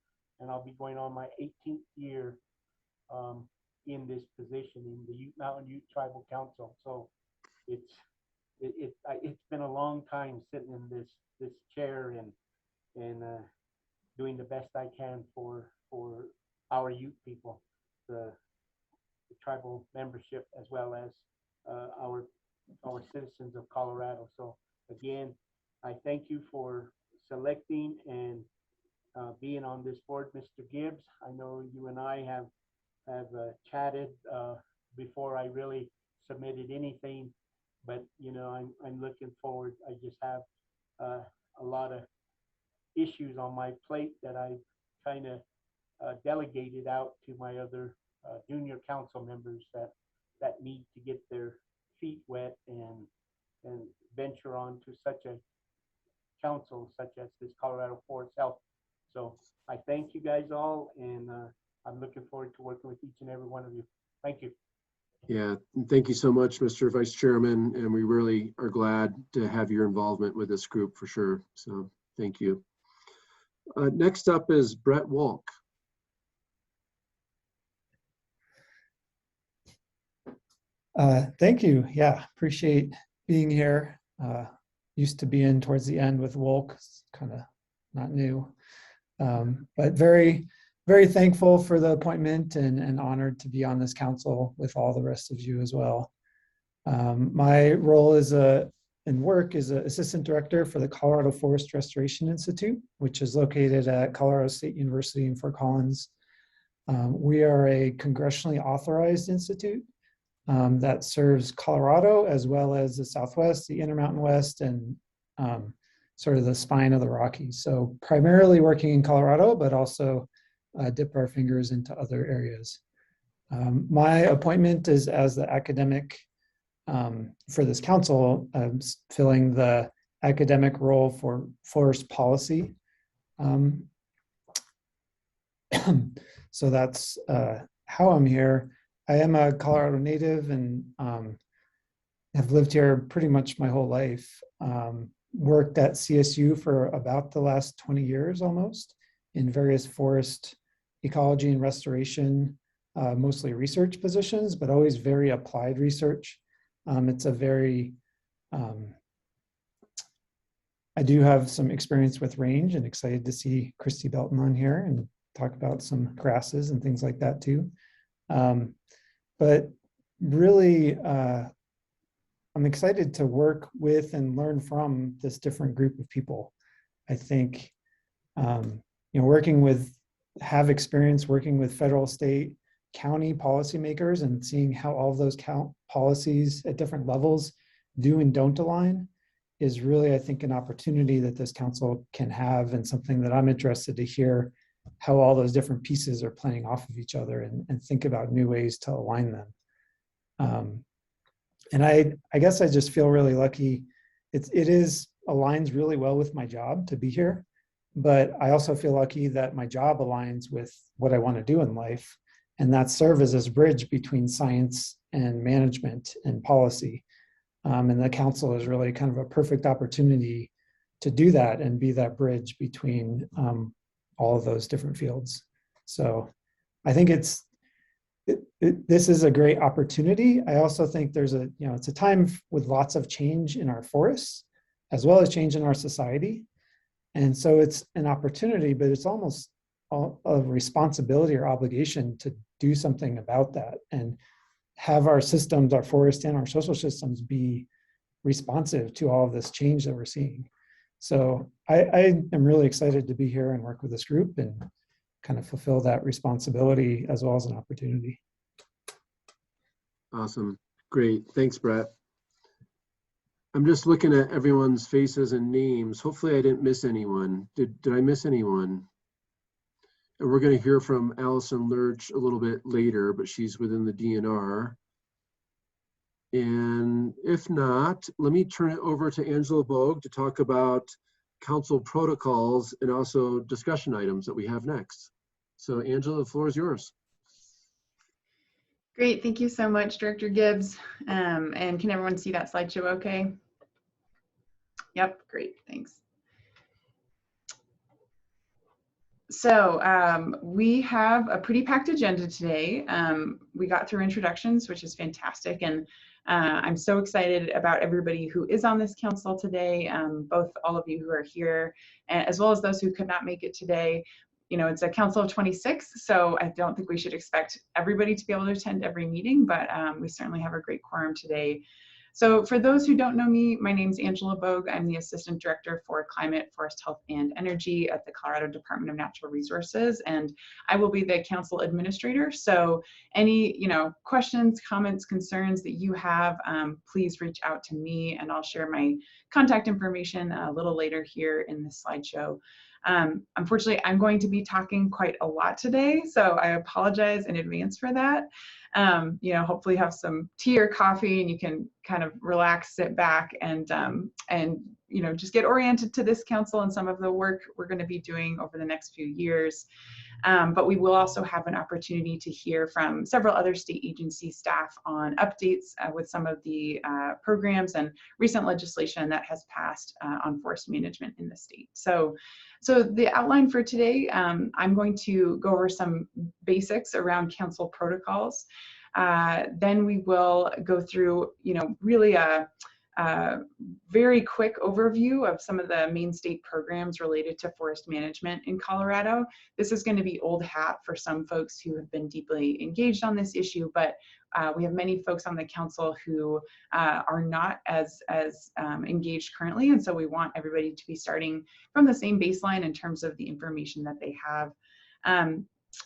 and I'll be going on my 18th year in this position in the Ute Mountain Ute Tribal Council. So it's been a long time sitting in this chair and doing the best I can for our Ute people, the tribal membership, as well as our citizens of Colorado. So again, I thank you for selecting and being on this board, Mr. Gibbs. I know you and I have chatted before I really submitted anything, but you know, I'm looking forward. I just have a lot of issues on my plate that I kind of delegated out to my other junior council members that need to get their feet wet and venture on to such a council such as this Colorado Forest Health. So I thank you guys all, and I'm looking forward to working with each and every one of you. Thank you. Yeah, thank you so much, Mr. Vice Chairman, and we really are glad to have your involvement with this group for sure. So thank you. Next up is Brett Wolk. Thank you. Yeah, appreciate being here. Used to be in towards the end with Wolk, kind of not new, but very, very thankful for the appointment and honored to be on this council with all the rest of you as well. My role in work is an assistant director for the Colorado Forest Restoration Institute, which is located at Colorado State University in Fort Collins. We are a congressionally authorized institute that serves Colorado as well as the Southwest, the Intermountain West, and sort of the spine of the Rockies. So primarily working in Colorado, but also dip our fingers into other areas. My appointment is as the academic for this council, filling the academic role for forest policy. So that's how I'm here. I am a Colorado native and have lived here pretty much my whole life. Worked at CSU for about the last 20 years almost in various forest ecology and restoration, mostly research positions, but always very applied research. It's a very I do have some experience with range and excited to see Christy Belton on here and talk about some grasses and things like that too. But really, I'm excited to work with and learn from this different group of people. I think, have experience working with federal, state, county policymakers and seeing how all of those policies at different levels do and don't align is really, I think, an opportunity that this council can have, and something that I'm interested to hear how all those different pieces are playing off of each other and think about new ways to align them. And I guess I just feel really lucky. It aligns really well with my job to be here, but I also feel lucky that my job aligns with what I want to do in life, and that serve as this bridge between science and management and policy. And the council is really kind of a perfect opportunity to do that and be that bridge between all of those different fields. So I think this is a great opportunity. I also think it's a time with lots of change in our forests, as well as change in our society. And so it's an opportunity, but it's almost a responsibility or obligation to do something about that and have our systems, our forest and our social systems, be responsive to all of this change that we're seeing. So I am really excited to be here and work with this group and kind of fulfill that responsibility as well as an opportunity. Awesome. Great. Thanks, Brett. I'm just looking at everyone's faces and names. Hopefully I didn't miss anyone. Did I miss anyone? And we're going to hear from Allison Lurch a little bit later, but she's within the DNR. And if not, let me turn it over to Angela Bogue to talk about council protocols and also discussion items that we have next. So Angela, the floor is yours. Great, thank you so much, Director Gibbs. And can everyone see that slideshow okay? Yep, great, thanks. So we have a pretty packed agenda today. We got through introductions, which is fantastic. And I'm so excited about everybody who is on this council today, both all of you who are here, as well as those who could not make it today. You know, it's a council of 26, so I don't think we should expect everybody to be able to attend every meeting, but we certainly have a great quorum today. So for those who don't know me, my name is Angela Bogue. I'm the Assistant Director for Climate, Forest Health, and Energy at the Colorado Department of Natural Resources, and I will be the council administrator. So any questions, comments, concerns that you have, please reach out to me, and I'll share my contact information a little later here in the slideshow. Unfortunately, I'm going to be talking quite a lot today, so I apologize in advance for that. Hopefully have some tea or coffee and you can kind of relax, sit back, and just get oriented to this council and some of the work we're going to be doing over the next few years. But we will also have an opportunity to hear from several other state agency staff on updates with some of the programs and recent legislation that has passed on forest management in the state. So the outline for today, I'm going to go over some basics around council protocols. Then we will go through, really a very quick overview of some of the main state programs related to forest management in Colorado. This is going to be old hat for some folks who have been deeply engaged on this issue, but we have many folks on the council who are not as engaged currently, and so we want everybody to be starting from the same baseline in terms of the information that they have.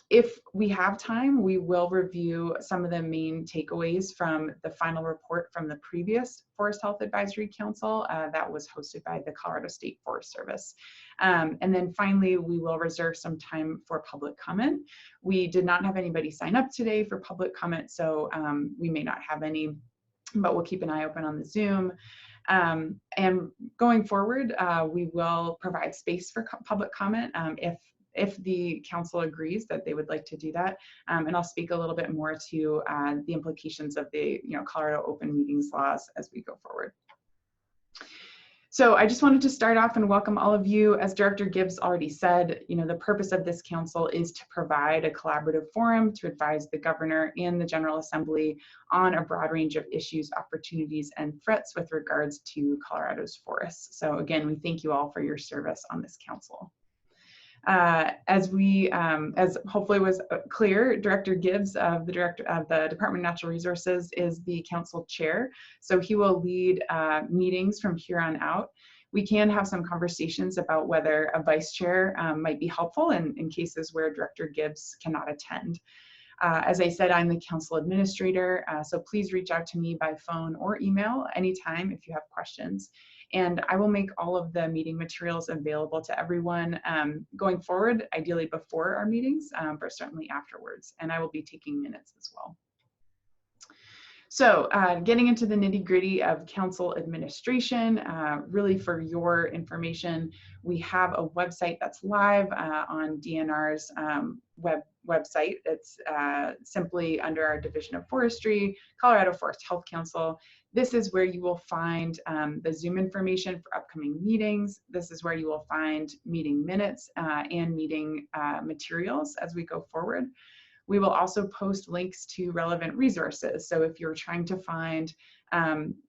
If we have time, we will review some of the main takeaways from the final report from the previous Forest Health Advisory Council that was hosted by the Colorado State Forest Service. And then finally, we will reserve some time for public comment. We did not have anybody sign up today for public comment, so we may not have any, but we'll keep an eye open on the Zoom. And going forward, we will provide space for public comment if the council agrees that they would like to do that. And I'll speak a little bit more to the implications of the Colorado open meetings laws as we go forward. So I just wanted to start off and welcome all of you. As Director Gibbs already said, the purpose of this council is to provide a collaborative forum to advise the governor and the General Assembly on a broad range of issues, opportunities, and threats with regards to Colorado's forests. So again, we thank you all for your service on this council. As hopefully was clear, Director Gibbs of the Department of Natural Resources is the council chair. So he will lead meetings from here on out. We can have some conversations about whether a vice chair might be helpful in cases where Director Gibbs cannot attend. As I said, I'm the council administrator, so please reach out to me by phone or email anytime if you have questions. And I will make all of the meeting materials available to everyone going forward, ideally before our meetings, but certainly afterwards. And I will be taking minutes as well. So getting into the nitty-gritty of council administration, really for your information, we have a website that's live on DNR's website. It's simply under our Division of Forestry, Colorado Forest Health Council. This is where you will find the Zoom information for upcoming meetings. This is where you will find meeting minutes and meeting materials as we go forward. We will also post links to relevant resources. So if you're trying to find,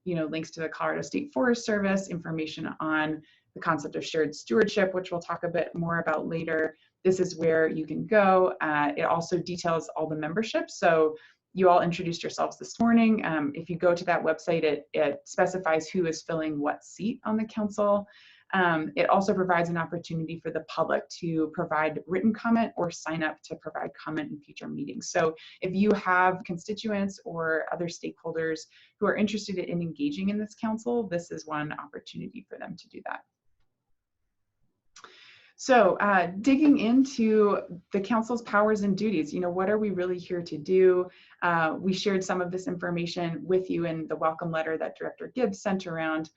links to the Colorado State Forest Service, information on the concept of shared stewardship, which we'll talk a bit more about later, this is where you can go. It also details all the membership. So you all introduced yourselves this morning. If you go to that website, it specifies who is filling what seat on the council. It also provides an opportunity for the public to provide written comment or sign up to provide comment in future meetings. So if you have constituents or other stakeholders who are interested in engaging in this council, this is one opportunity for them to do that. So digging into the council's powers and duties, what are we really here to do? We shared some of this information with you in the welcome letter that Director Gibbs sent around.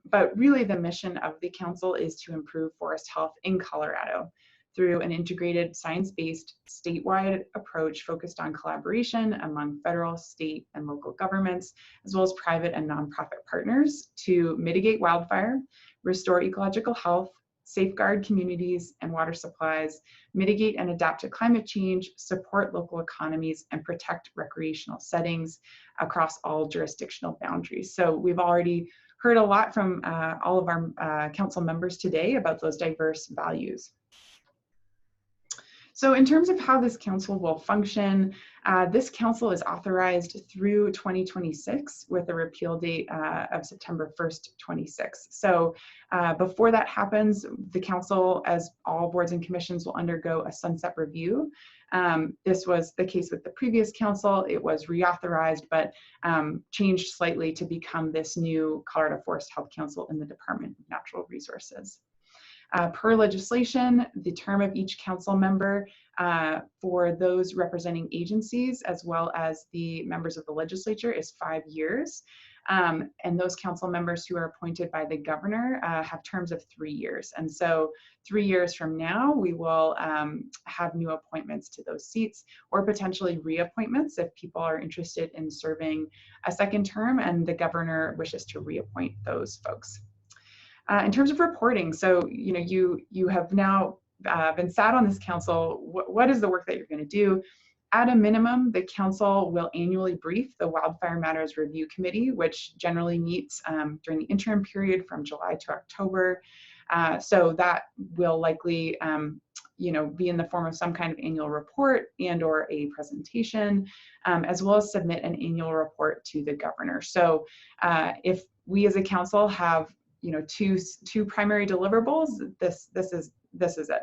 But really the mission of the council is to improve forest health in Colorado through an integrated science-based statewide approach focused on collaboration among federal, state, and local governments, as well as private and nonprofit partners to mitigate wildfire, restore ecological health, safeguard communities and water supplies, mitigate and adapt to climate change, support local economies, and protect recreational settings across all jurisdictional boundaries. So we've already heard a lot from all of our council members today about those diverse values. So in terms of how this council will function, this council is authorized through 2026 with a repeal date of September 1st, 26. So before that happens, the council, as all boards and commissions, will undergo a sunset review. This was the case with the previous council. It was reauthorized, but changed slightly to become this new Colorado Forest Health Council in the Department of Natural Resources. Per legislation, the term of each council member for those representing agencies, as well as the members of the legislature, is 5 years. And those council members who are appointed by the governor have terms of 3 years. And so 3 years from now, we will have new appointments to those seats, or potentially reappointments if people are interested in serving a second term and the governor wishes to reappoint those folks. In terms of reporting, so you have now been sat on this council. What is the work that you're going to do? At a minimum, the council will annually brief the Wildfire Matters Review Committee, which generally meets during the interim period from July to October. So that will likely be in the form of some kind of annual report and or a presentation, as well as submit an annual report to the governor. So if we as a council have two primary deliverables, this is it.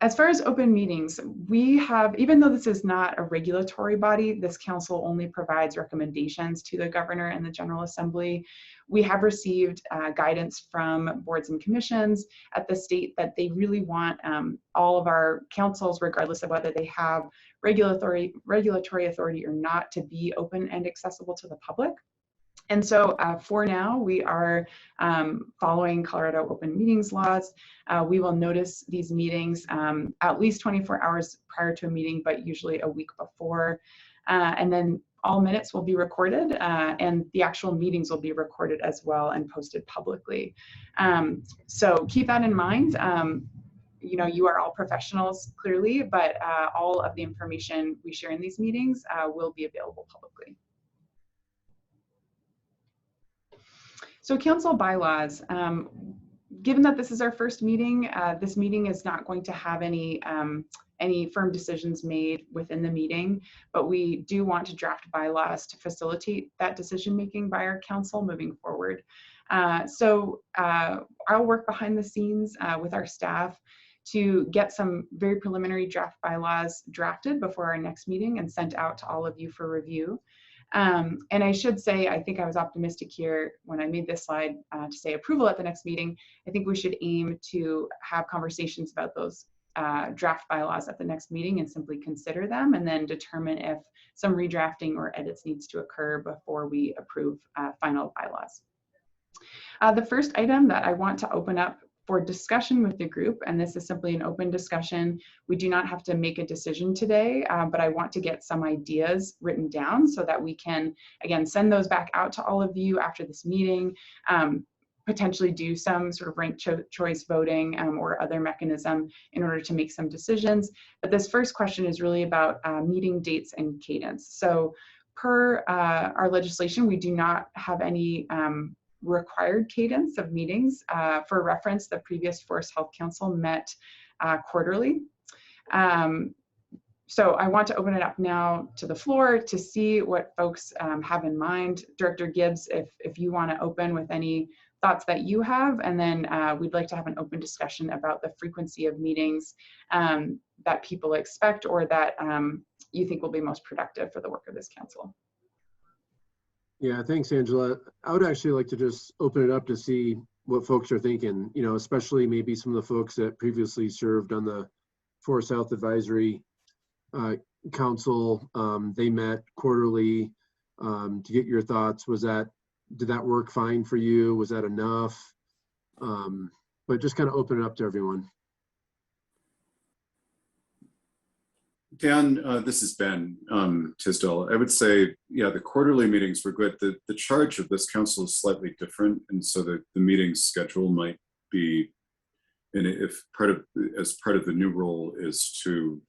As far as open meetings, we have, even though this is not a regulatory body, this council only provides recommendations to the governor and the General Assembly. We have received guidance from boards and commissions at the state that they really want all of our councils, regardless of whether they have regulatory authority or not, to be open and accessible to the public. And so for now, we are following Colorado open meetings laws. We will notice these meetings at least 24 hours prior to a meeting, but usually a week before. And then all minutes will be recorded, and the actual meetings will be recorded as well and posted publicly. So keep that in mind. You know, you are all professionals clearly, but all of the information we share in these meetings will be available publicly. So council bylaws. Given that this is our first meeting, this meeting is not going to have any firm decisions made within the meeting, but we do want to draft bylaws to facilitate that decision making by our council moving forward. So I'll work behind the scenes with our staff to get some very preliminary draft bylaws drafted before our next meeting and sent out to all of you for review. And I should say, I think I was optimistic here when I made this slide to say approval at the next meeting. I think we should aim to have conversations about those draft bylaws at the next meeting and simply consider them and then determine if some redrafting or edits needs to occur before we approve final bylaws. The first item that I want to open up for discussion with the group, and this is simply an open discussion. We do not have to make a decision today, but I want to get some ideas written down so that we can, again, send those back out to all of you after this meeting, potentially do some sort of ranked choice voting or other mechanism in order to make some decisions. But this first question is really about meeting dates and cadence. So per our legislation, we do not have any required cadence of meetings. For reference, the previous Forest Health Council met quarterly. So I want to open it up now to the floor to see what folks have in mind. Director Gibbs, if you want to open with any thoughts that you have, and then we'd like to have an open discussion about the frequency of meetings that people expect or that you think will be most productive for the work of this council. Yeah, thanks, Angela. I would actually like to just open it up to see what folks are thinking, you know, especially maybe some of the folks that previously served on the Forest Health Advisory Council. They met quarterly to get your thoughts. Did that work fine for you? Was that enough? But just kind of open it up to everyone. Dan, this is Ben Tisdall. I would say, yeah, the quarterly meetings were good. The charge of this council is slightly different, and so the meeting schedule might be, and if as part of the new role is to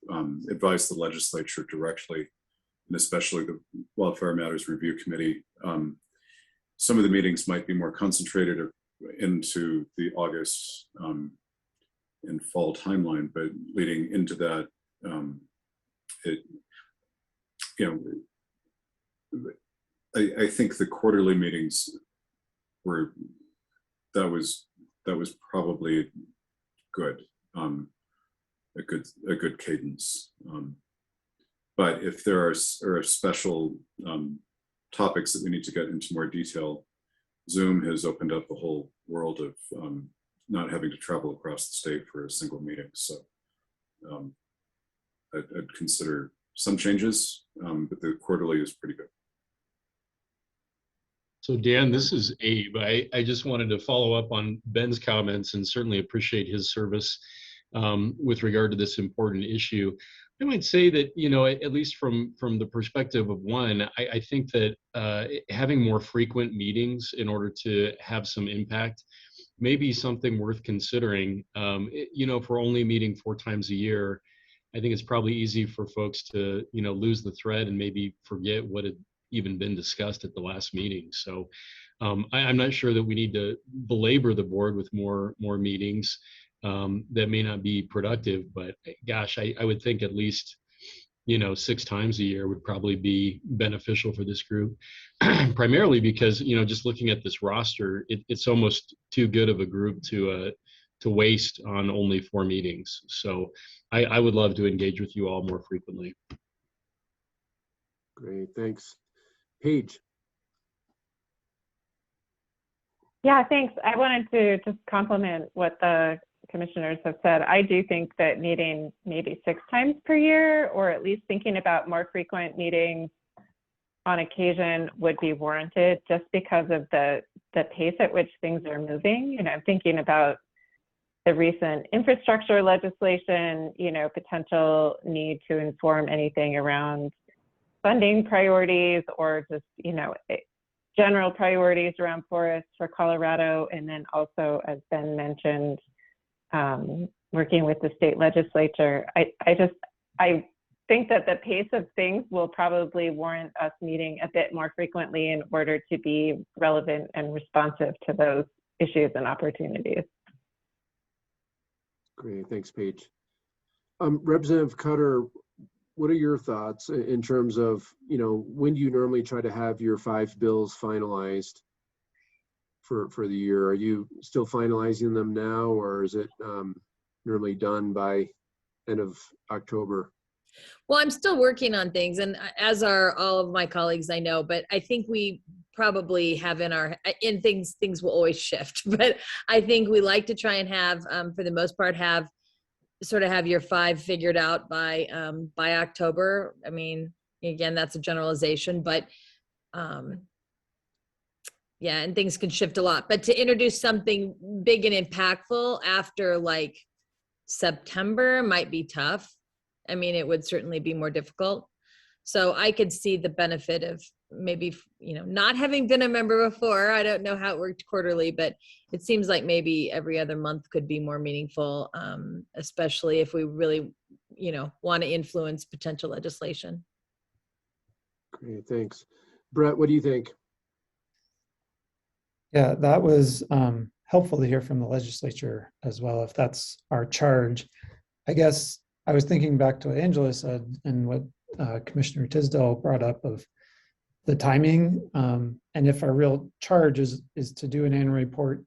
advise the legislature directly, and especially the Wildfire Matters Review Committee. Some of the meetings might be more concentrated into the August and fall timeline, but leading into that, I think the quarterly meetings that was probably good, a good cadence. But if there are special topics that we need to get into more detail, Zoom has opened up a whole world of not having to travel across the state for a single meeting. So I'd consider some changes, but the quarterly is pretty good. So Dan, this is Abe. I just wanted to follow up on Ben's comments and certainly appreciate his service with regard to this important issue. I might say that, you know, at least from the perspective of one, I think that having more frequent meetings in order to have some impact may be something worth considering. You know, if we're only meeting 4 times a year, I think it's probably easy for folks to, you know, lose the thread and maybe forget what had even been discussed at the last meeting. So I'm not sure that we need to belabor the board with more meetings. That may not be productive, but gosh, I would think at least, you know, 6 times a year would probably be beneficial for this group, primarily because, you know, just looking at this roster, it's almost too good of a group to waste on only 4 meetings. So I would love to engage with you all more frequently. Great, thanks. Paige. Yeah, thanks. I wanted to just compliment what the commissioners have said. I do think that meeting maybe 6 times per year, or at least thinking about more frequent meetings on occasion, would be warranted, just because of the pace at which things are moving. You know, I'm thinking about the recent infrastructure legislation, you know, potential need to inform anything around funding priorities or just, general priorities around forests for Colorado. And then also, as Ben mentioned, working with the state legislature. I think that the pace of things will probably warrant us meeting a bit more frequently in order to be relevant and responsive to those issues and opportunities. Great, thanks, Paige. Representative Cutter, what are your thoughts in terms of, when do you normally try to have your 5 bills finalized for the year? Are you still finalizing them now, or is it normally done by end of October? Well, I'm still working on things, and as are all of my colleagues, I know, but I think we probably have things will always shift, but I think we like to try and have, for the most part, have your 5 figured out by October. I mean, again, that's a generalization, but yeah, and things can shift a lot. But to introduce something big and impactful after like September might be tough. I mean, it would certainly be more difficult. So I could see the benefit of maybe, not having been a member before. I don't know how it worked quarterly, but it seems like maybe every other month could be more meaningful, especially if we really, want to influence potential legislation. Great, thanks. Brett, what do you think? Yeah, that was helpful to hear from the legislature as well, if that's our charge. I guess I was thinking back to what Angela said and what Commissioner Tisdale brought up of the timing, and if our real charge is to do an annual report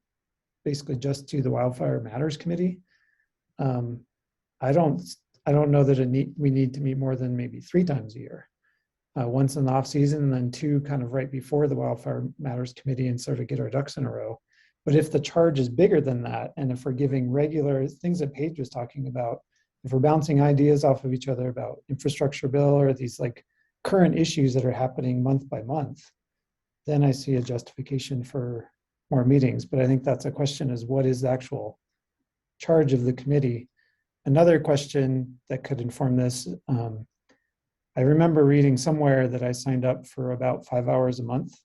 basically just to the Wildfire Matters Committee. I don't know that we need to meet more than maybe 3 times a year. Once in the off season, and then 2 kind of right before the Wildfire Matters Committee, and sort of get our ducks in a row. But if the charge is bigger than that, and if we're giving regular things that Paige was talking about, if we're bouncing ideas off of each other about infrastructure bill or these like current issues that are happening month by month, then I see a justification for more meetings. But I think that's a question, is what is the actual charge of the committee? Another question that could inform this, I remember reading somewhere that I signed up for about 5 hours a month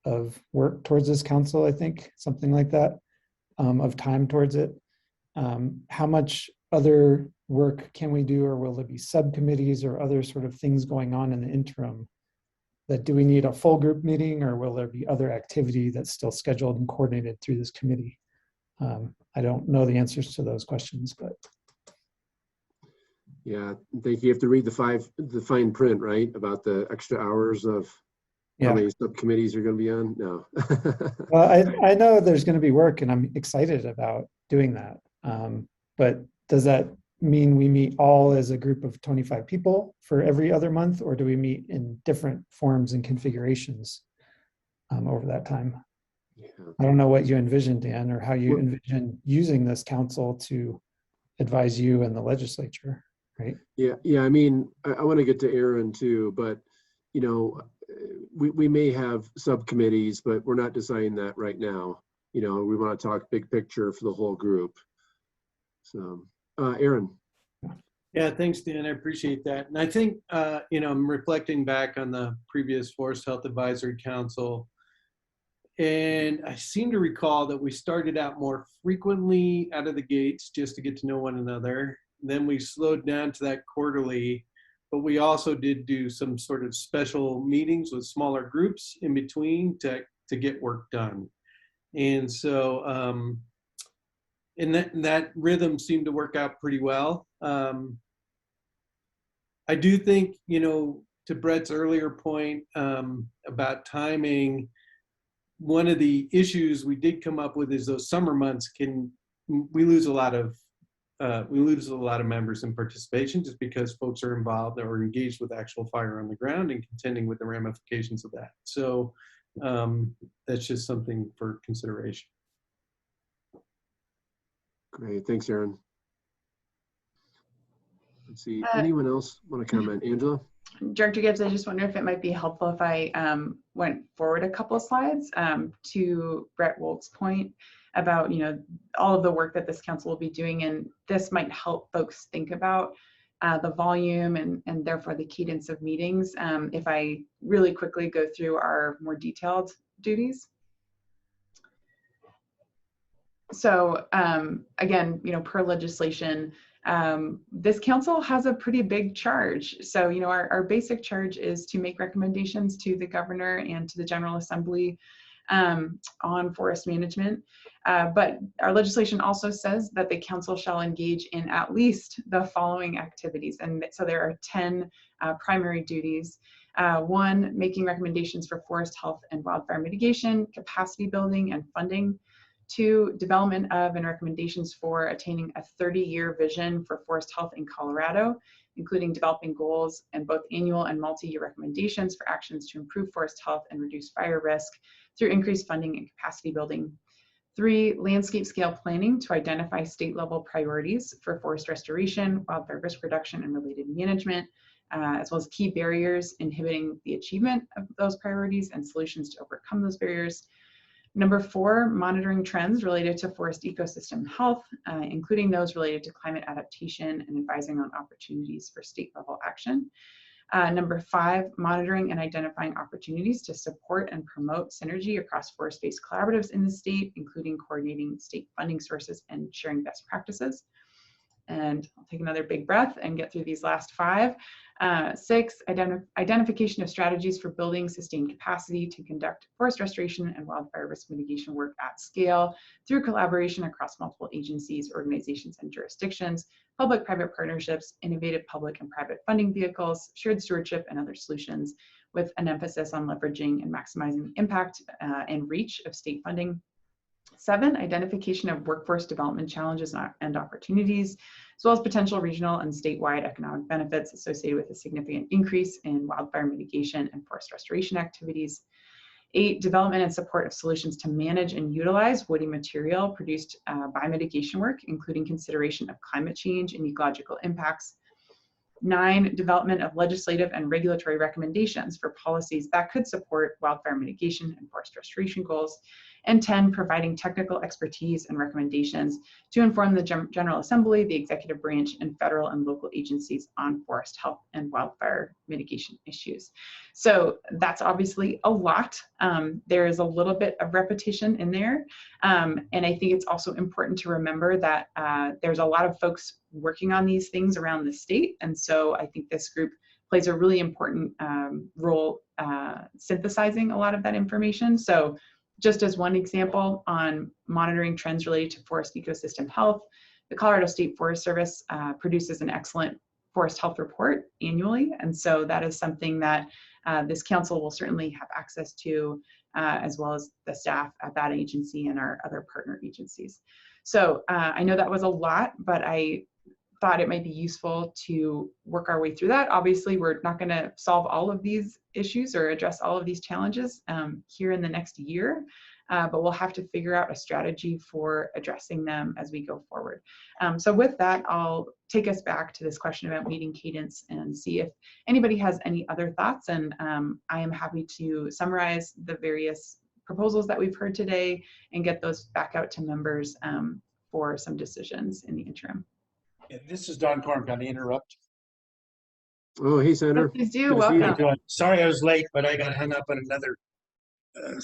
of work towards this council, I think, something like that, of time towards it. How much other work can we do, or will there be subcommittees or other sort of things going on in the interim? That do we need a full group meeting, or will there be other activity that's still scheduled and coordinated through this committee? I don't know the answers to those questions, but. Yeah, I think you have to read the fine print, right? About the extra hours of how many subcommittees are going to be on. No. Well, I know there's going to be work, and I'm excited about doing that. But does that mean we meet all as a group of 25 people for every other month, or do we meet in different forms and configurations over that time? Yeah. I don't know what you envision, Dan, or how you envision using this council to advise you and the legislature, right? Yeah. I mean, I want to get to Aaron too, but we may have subcommittees, but we're not deciding that right now. We want to talk big picture for the whole group. So, Aaron. Yeah, thanks, Dan. I appreciate that. And I think, I'm reflecting back on the previous Forest Health Advisory Council, and I seem to recall that we started out more frequently out of the gates just to get to know one another. Then we slowed down to that quarterly, but we also did do some sort of special meetings with smaller groups in between to get work done. And so, and that rhythm seemed to work out pretty well. I do think, to Brett's earlier point about timing, one of the issues we did come up with is those summer months we lose a lot of members in participation, just because folks are involved or engaged with actual fire on the ground and contending with the ramifications of that. So that's just something for consideration. Great, thanks, Aaron. Let's see, anyone else want to comment? Angela? Director Gibbs, I just wonder if it might be helpful if I went forward a couple of slides to Brett Wolt's point about, all of the work that this council will be doing, and this might help folks think about the volume and therefore the cadence of meetings if I really quickly go through our more detailed duties. So again, per legislation, this council has a pretty big charge. So, our basic charge is to make recommendations to the governor and to the General Assembly on forest management. But our legislation also says that the council shall engage in at least the following activities. And so there are 10 primary duties. 1, making recommendations for forest health and wildfire mitigation, capacity building and funding. 2, development of and recommendations for attaining a 30-year vision for forest health in Colorado, including developing goals and both annual and multi-year recommendations for actions to improve forest health and reduce fire risk through increased funding and capacity building. 3, landscape scale planning to identify state-level priorities for forest restoration, wildfire risk reduction, and related management, as well as key barriers inhibiting the achievement of those priorities and solutions to overcome those barriers. Number 4, monitoring trends related to forest ecosystem health, including those related to climate adaptation and advising on opportunities for state-level action. Number 5, monitoring and identifying opportunities to support and promote synergy across forest-based collaboratives in the state, including coordinating state funding sources and sharing best practices. And I'll take another big breath and get through these last 5. 6, identification of strategies for building sustained capacity to conduct forest restoration and wildfire risk mitigation work at scale through collaboration across multiple agencies, organizations, and jurisdictions, public-private partnerships, innovative public and private funding vehicles, shared stewardship, and other solutions, with an emphasis on leveraging and maximizing the impact and reach of state funding. 7, identification of workforce development challenges and opportunities, as well as potential regional and statewide economic benefits associated with a significant increase in wildfire mitigation and forest restoration activities. 8, development and support of solutions to manage and utilize woody material produced by mitigation work, including consideration of climate change and ecological impacts. 9, development of legislative and regulatory recommendations for policies that could support wildfire mitigation and forest restoration goals. And 10, providing technical expertise and recommendations to inform the General Assembly, the executive branch, and federal and local agencies on forest health and wildfire mitigation issues. So that's obviously a lot. There is a little bit of repetition in there. And I think it's also important to remember that there's a lot of folks working on these things around the state. And so I think this group plays a really important role synthesizing a lot of that information. So just as one example on monitoring trends related to forest ecosystem health, the Colorado State Forest Service produces an excellent forest health report annually. And so that is something that this council will certainly have access to, as well as the staff at that agency and our other partner agencies. So I know that was a lot, but I thought it might be useful to work our way through that. Obviously, we're not going to solve all of these issues or address all of these challenges here in the next year, but we'll have to figure out a strategy for addressing them as we go forward. So with that, I'll take us back to this question about meeting cadence and see if anybody has any other thoughts. And I am happy to summarize the various proposals that we've heard today and get those back out to members for some decisions in the interim. This is Don Corm. Can I interrupt? Oh, hey, Senator. Please do. Welcome. Sorry I was late, but I got hung up on another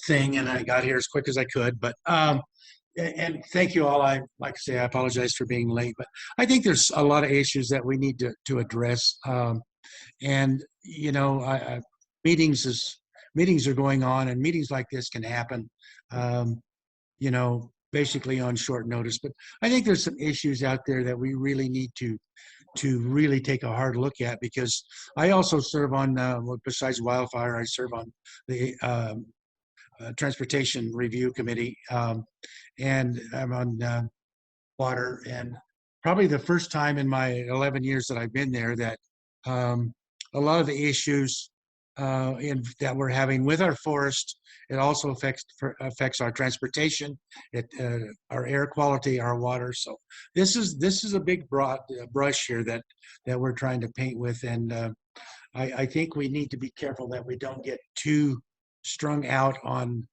thing and I got here as quick as I could. But and thank you all. I like to say I apologize for being late, but I think there's a lot of issues that we need to address. And you know, meetings are going on, and meetings like this can happen. You know, basically on short notice. But I think there's some issues out there that we really need to really take a hard look at, because I also serve on, besides wildfire, I serve on the Transportation Review Committee, and I'm on water. And probably the first time in my 11 years that I've been there that a lot of the issues that we're having with our forest, it also affects our transportation, our air quality, our water. So this is a big broad brush here that we're trying to paint with, and I think we need to be careful that we don't get too strung out on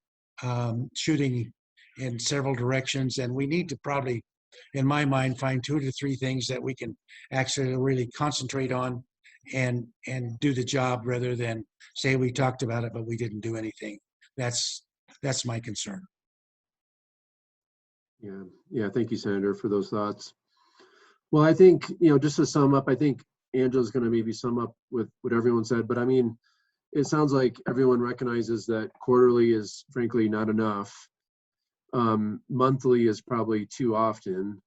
shooting in several directions, and we need to probably in my mind, find 2 to 3 things that we can actually really concentrate on and do the job rather than say we talked about it, but we didn't do anything. That's my concern. Yeah, yeah. Thank you, Senator, for those thoughts. Well, I think, just to sum up, I think Angela's going to maybe sum up with what everyone said, but I mean, it sounds like everyone recognizes that quarterly is frankly not enough. Monthly is probably too often.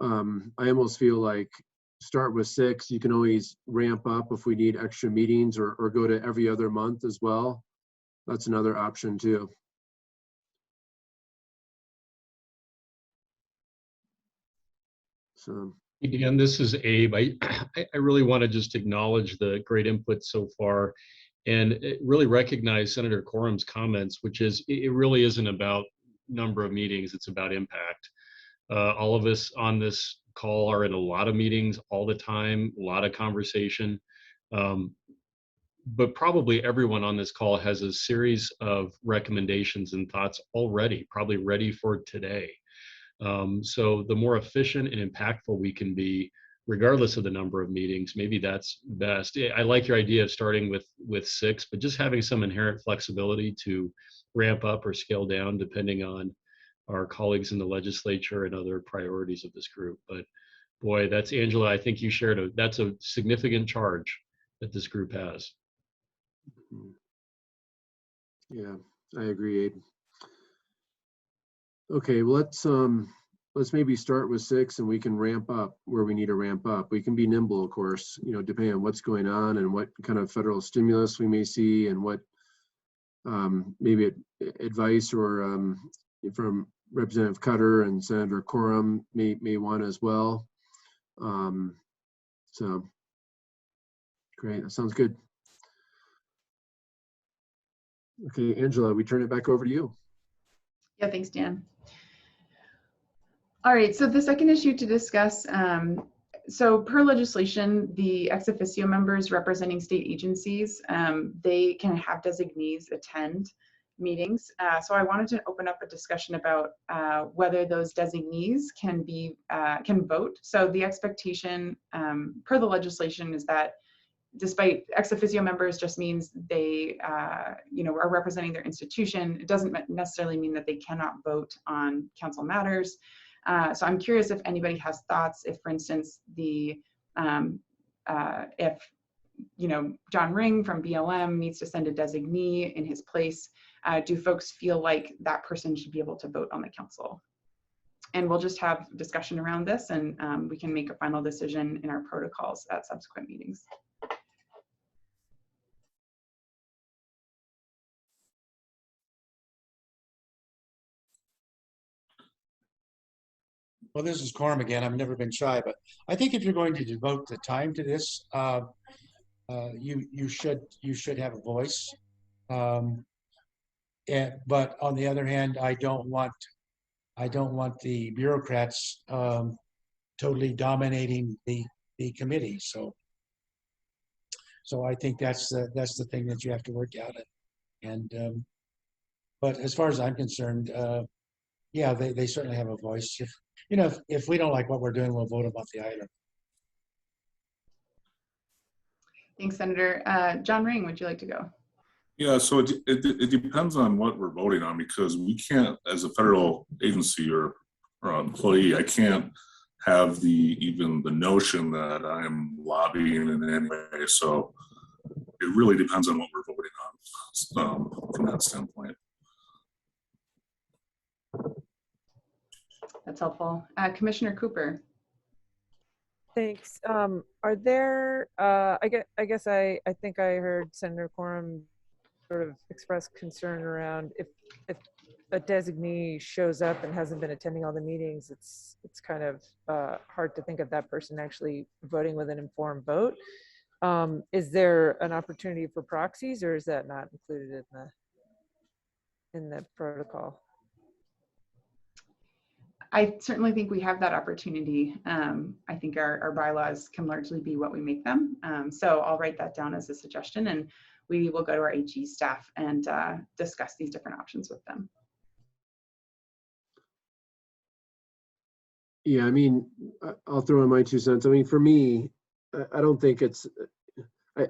I almost feel like start with 6. You can always ramp up if we need extra meetings, or go to every other month as well. That's another option too. So. Again, this is Abe. I really want to just acknowledge the great input so far and really recognize Senator Quorum's comments, which is it really isn't about number of meetings, it's about impact. All of us on this call are in a lot of meetings all the time, a lot of conversation. But probably everyone on this call has a series of recommendations and thoughts already, probably ready for today. So the more efficient and impactful we can be, regardless of the number of meetings, maybe that's best. I like your idea of starting with 6, but just having some inherent flexibility to ramp up or scale down depending on our colleagues in the legislature and other priorities of this group. But boy, that's Angela, I think you shared that's a significant charge that this group has. Yeah, I agree, Abe. Okay, well, let's maybe start with 6 and we can ramp up where we need to ramp up. We can be nimble, of course, depending on what's going on and what kind of federal stimulus we may see and what maybe advice or from Representative Cutter and Senator Quorum may want as well. So great, that sounds good. Okay, Angela, we turn it back over to you. Yeah, thanks, Dan. All right, so the second issue to discuss, so per legislation, the ex officio members representing state agencies, they can have designees attend meetings. So I wanted to open up a discussion about whether those designees can vote. So the expectation per the legislation is that despite ex officio members just means they are representing their institution, it doesn't necessarily mean that they cannot vote on council matters. So I'm curious if anybody has thoughts, if, for instance, if John Ring from BLM needs to send a designee in his place, do folks feel like that person should be able to vote on the council? And we'll just have discussion around this, and we can make a final decision in our protocols at subsequent meetings. Well, this is Quorum again. I've never been shy, but I think if you're going to devote the time to this, you should have a voice. But on the other hand, I don't want the bureaucrats totally dominating the committee. So I think that's the thing that you have to work out. But as far as I'm concerned, yeah, they certainly have a voice. If we don't like what we're doing, we'll vote about the item. Thanks, Senator. John Ring, would you like to go? Yeah, so it depends on what we're voting on, because we can't, as a federal agency or employee, I can't have even the notion that I'm lobbying in any way. So it really depends on what we're voting on from that standpoint. That's helpful. Commissioner Cooper. Thanks. Are there, I think I heard Senator Quorum sort of express concern around if a designee shows up and hasn't been attending all the meetings, it's kind of hard to think of that person actually voting with an informed vote. Is there an opportunity for proxies, or is that not included in the protocol? I certainly think we have that opportunity. I think our bylaws can largely be what we make them. So I'll write that down as a suggestion, and we will go to our AG staff and discuss these different options with them. Yeah, I mean, I'll throw in my 2 cents. I mean, for me, I don't think it's,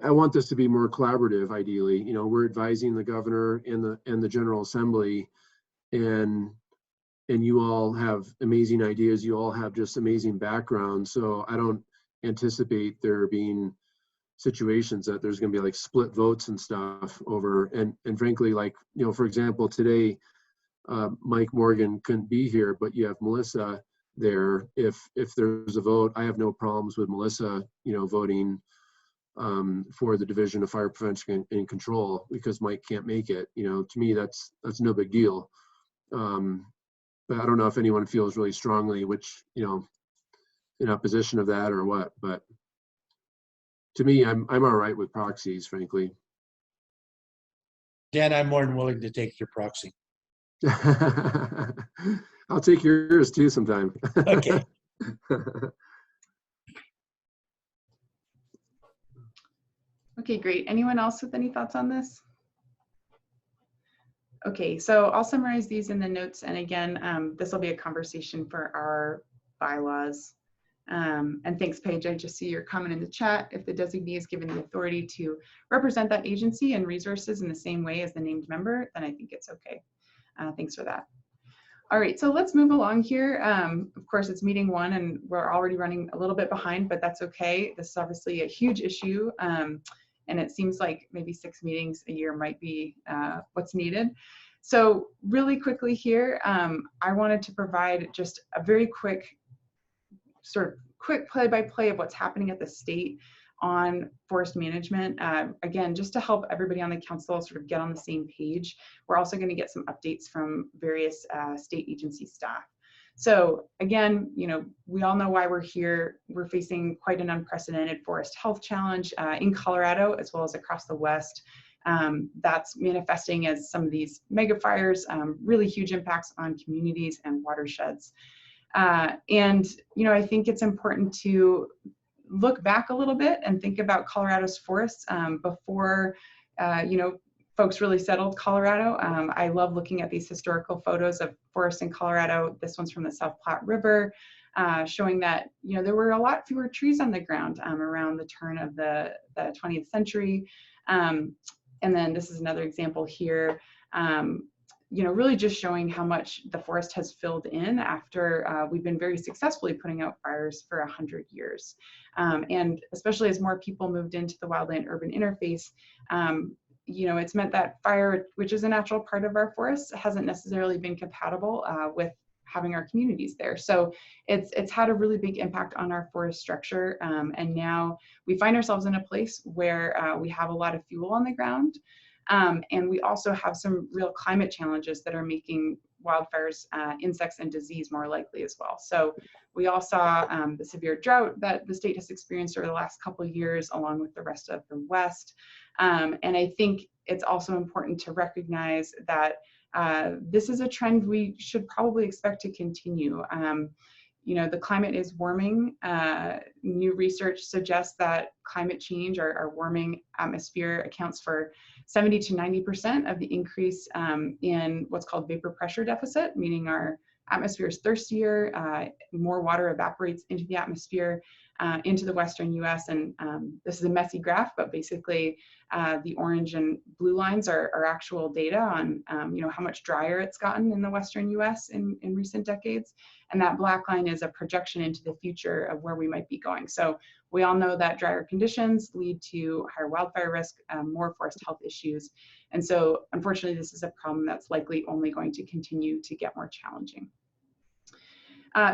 I want this to be more collaborative, ideally. You know, we're advising the governor and the General Assembly, and you all have amazing ideas. You all have just amazing backgrounds. So I don't anticipate there being situations that there's going to be like split votes and stuff over. And frankly, like, you know, for example, today, Mike Morgan couldn't be here, but you have Melissa there. If there's a vote, I have no problems with Melissa, you know, voting for the Division of Fire Prevention and Control because Mike can't make it. You know, to me, that's no big deal. But I don't know if anyone feels really strongly, which, you know, in opposition of that or what. But to me, I'm all right with proxies, frankly. Dan, I'm more than willing to take your proxy. I'll take yours too sometime. Okay. Okay, great. Anyone else with any thoughts on this? Okay, so I'll summarize these in the notes. And again, this will be a conversation for our bylaws. And thanks, Paige. I just see your comment in the chat. If the designee is given the authority to represent that agency and resources in the same way as the named member, then I think it's okay. Thanks for that. All right, so let's move along here. Of course, it's meeting 1 and we're already running a little bit behind, but that's okay. This is obviously a huge issue. And it seems like maybe 6 meetings a year might be what's needed. So really quickly here, I wanted to provide just a very quick play-by-play of what's happening at the state on forest management. Again, just to help everybody on the council sort of get on the same page. We're also going to get some updates from various state agency staff. So again, you know, we all know why we're here. We're facing quite an unprecedented forest health challenge in Colorado, as well as across the West. That's manifesting as some of these mega fires, really huge impacts on communities and watersheds. And, you know, I think it's important to look back a little bit and think about Colorado's forests before, you know, folks really settled Colorado. I love looking at these historical photos of forests in Colorado. This one's from the South Platte River, showing that, you know, there were a lot fewer trees on the ground around the turn of the 20th century. And then this is another example here, you know, really just showing how much the forest has filled in after we've been very successfully putting out fires for 100 years. And especially as more people moved into the wildland urban interface, you know, it's meant that fire, which is a natural part of our forests, hasn't necessarily been compatible with having our communities there. So it's had a really big impact on our forest structure. And now we find ourselves in a place where we have a lot of fuel on the ground. And we also have some real climate challenges that are making wildfires, insects, and disease more likely as well. So we all saw the severe drought that the state has experienced over the last couple of years, along with the rest of the West. And I think it's also important to recognize that this is a trend we should probably expect to continue. You know, the climate is warming. New research suggests that climate change, our warming atmosphere, accounts for 70 to 90% of the increase in what's called vapor pressure deficit, meaning our atmosphere is thirstier, more water evaporates into the atmosphere, into the Western US. And this is a messy graph, but basically the orange and blue lines are actual data on you know, how much drier it's gotten in the Western US in recent decades. And that black line is a projection into the future of where we might be going. So we all know that drier conditions lead to higher wildfire risk, more forest health issues. And so unfortunately, this is a problem that's likely only going to continue to get more challenging.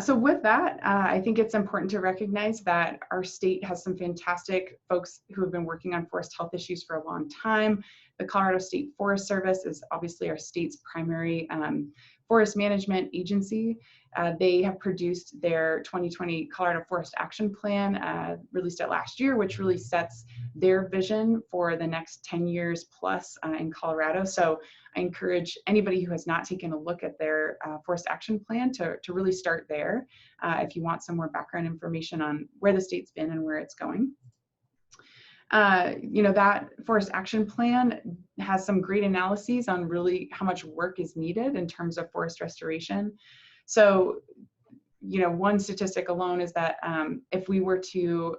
So with that, I think it's important to recognize that our state has some fantastic folks who have been working on forest health issues for a long time. The Colorado State Forest Service is obviously our state's primary forest management agency. They have produced their 2020 Colorado Forest Action Plan, released it last year, which really sets their vision for the next 10 years plus in Colorado. So I encourage anybody who has not taken a look at their Forest Action Plan to really start there if you want some more background information on where the state's been and where it's going. You know, that Forest Action Plan has some great analyses on really how much work is needed in terms of forest restoration. So one statistic alone is that if we were to,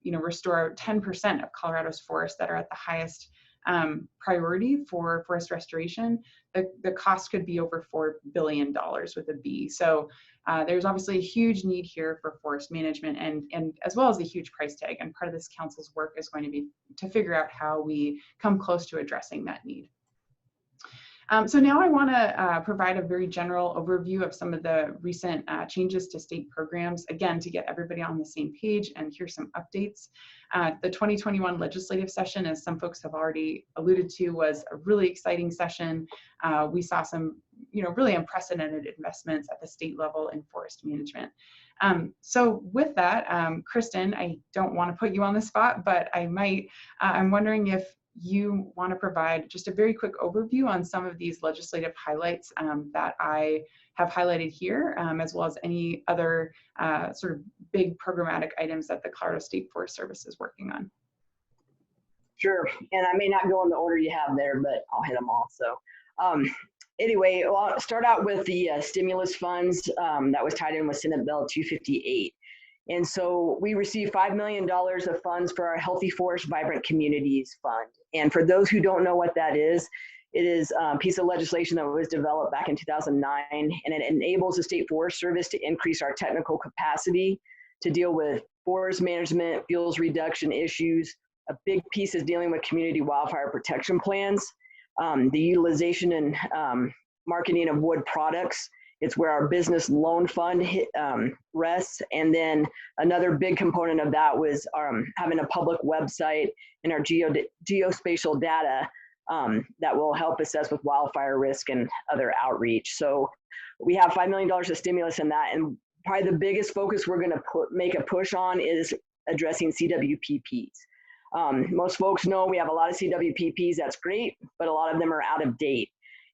restore 10% of Colorado's forests that are at the highest priority for forest restoration, the cost could be over $4 billion with a B. So there's obviously a huge need here for forest management, and as well as a huge price tag. And part of this council's work is going to be to figure out how we come close to addressing that need. So now I want to provide a very general overview of some of the recent changes to state programs, again, to get everybody on the same page, and here's some updates. The 2021 legislative session, as some folks have already alluded to, was a really exciting session. We saw some really unprecedented investments at the state level in forest management. So with that, Kristen, I don't want to put you on the spot, but I might. I'm wondering if you want to provide just a very quick overview on some of these legislative highlights that I have highlighted here, as well as any other sort of big programmatic items that the Colorado State Forest Service is working on. Sure, and I may not go in the order you have there, but I'll hit them all. So anyway, I'll start out with the stimulus funds that was tied in with Senate Bill 258. And so we received $5 million of funds for our Healthy Forest Vibrant Communities Fund. And for those who don't know what that is, it is a piece of legislation that was developed back in 2009, and it enables the State Forest Service to increase our technical capacity to deal with forest management, fuels reduction issues. A big piece is dealing with community wildfire protection plans, the utilization and marketing of wood products. It's where our business loan fund rests. And then another big component of that was having a public website and our geospatial data that will help assess with wildfire risk and other outreach. So we have $5 million of stimulus in that. And probably the biggest focus we're gonna make a push on is addressing CWPPs. Most folks know we have a lot of CWPPs, that's great, but a lot of them are out of date.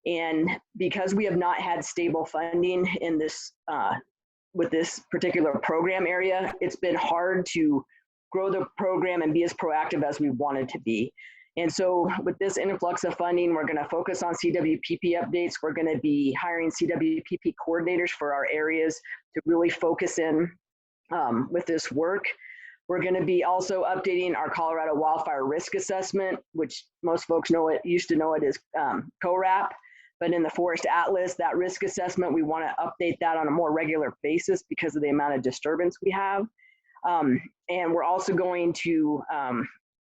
And because we have not had stable funding in this, with this particular program area, it's been hard to grow the program and be as proactive as we wanted to be. And so with this influx of funding, we're gonna focus on CWPP updates. We're gonna be hiring CWPP coordinators for our areas to really focus in with this work. We're gonna be also updating our Colorado Wildfire Risk Assessment, which most folks used to know it as CORAP. But in the Forest Atlas, that risk assessment, we want to update that on a more regular basis because of the amount of disturbance we have. And we're also going to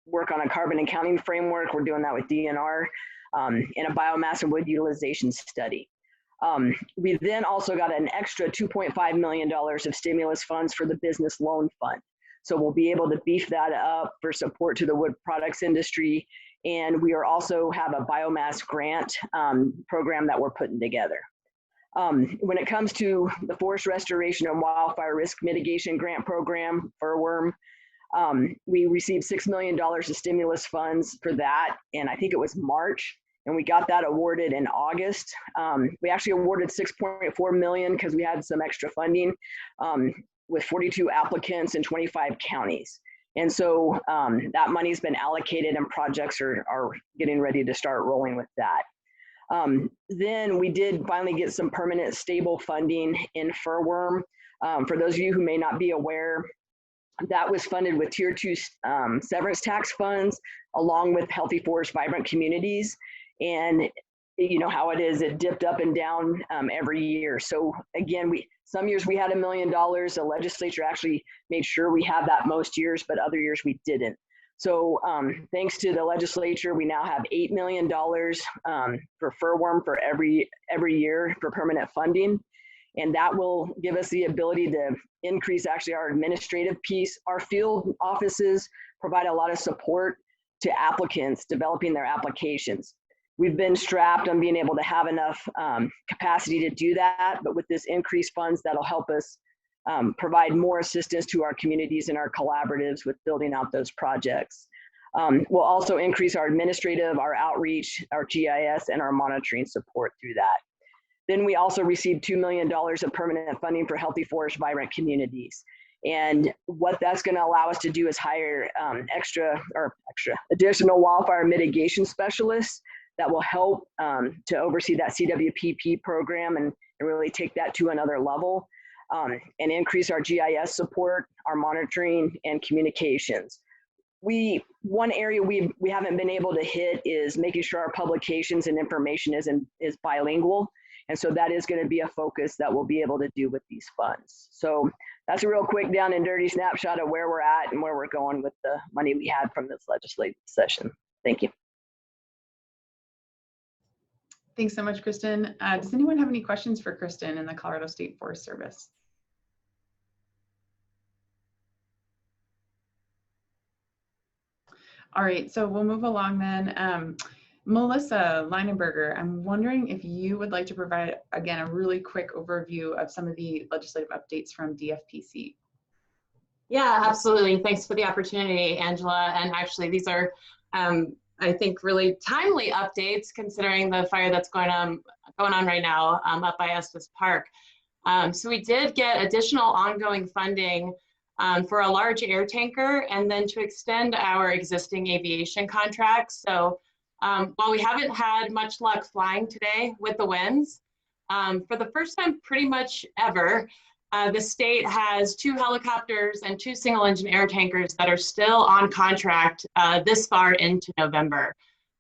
work on a carbon accounting framework. We're doing that with DNR and a biomass and wood utilization study. We then also got an extra $2.5 million of stimulus funds for the business loan fund. So we'll be able to beef that up for support to the wood products industry. And we are also have a biomass grant program that we're putting together. When it comes to the Forest Restoration and Wildfire Risk Mitigation Grant Program, Furworm, we received $6 million of stimulus funds for that. And I think it was March, and we got that awarded in August. We actually awarded $6.4 million because we had some extra funding with 42 applicants in 25 counties. And so that money's been allocated and projects are getting ready to start rolling with that. Then we did finally get some permanent stable funding in Furworm. For those of you who may not be aware, that was funded with Tier 2 severance tax funds along with Healthy Forest Vibrant Communities. And you know how it is, it dipped up and down every year. So again, some years we had $1 million. The legislature actually made sure we had that most years, but other years we didn't. So thanks to the legislature, we now have $8 million for Furworm for every year for permanent funding. And that will give us the ability to increase actually our administrative piece. Our field offices provide a lot of support to applicants developing their applications. We've been strapped on being able to have enough capacity to do that, but with this increased funds, that'll help us provide more assistance to our communities and our collaboratives with building out those projects. We'll also increase our administrative, our outreach, our GIS, and our monitoring support through that. Then we also received $2 million of permanent funding for Healthy Forest Vibrant Communities. And what that's going to allow us to do is hire additional wildfire mitigation specialists that will help to oversee that CWPP program and really take that to another level. and increase our GIS support, our monitoring, and communications. One area we haven't been able to hit is making sure our publications and information is bilingual. And so that is going to be a focus that we'll be able to do with these funds. So that's a real quick down and dirty snapshot of where we're at and where we're going with the money we had from this legislative session. Thank you. Thanks so much, Kristen. Does anyone have any questions for Kristen in the Colorado State Forest Service? All right, so we'll move along then. Melissa Leinenberger, I'm wondering if you would like to provide, again, a really quick overview of some of the legislative updates from DFPC. Yeah, absolutely. Thanks for the opportunity, Angela. And actually, these are, I think, really timely updates considering the fire that's going on right now up by Estes Park. So we did get additional ongoing funding for a large air tanker and then to extend our existing aviation contracts. So while we haven't had much luck flying today with the winds, for the first time pretty much ever, the state has 2 helicopters and 2 single-engine air tankers that are still on contract this far into November.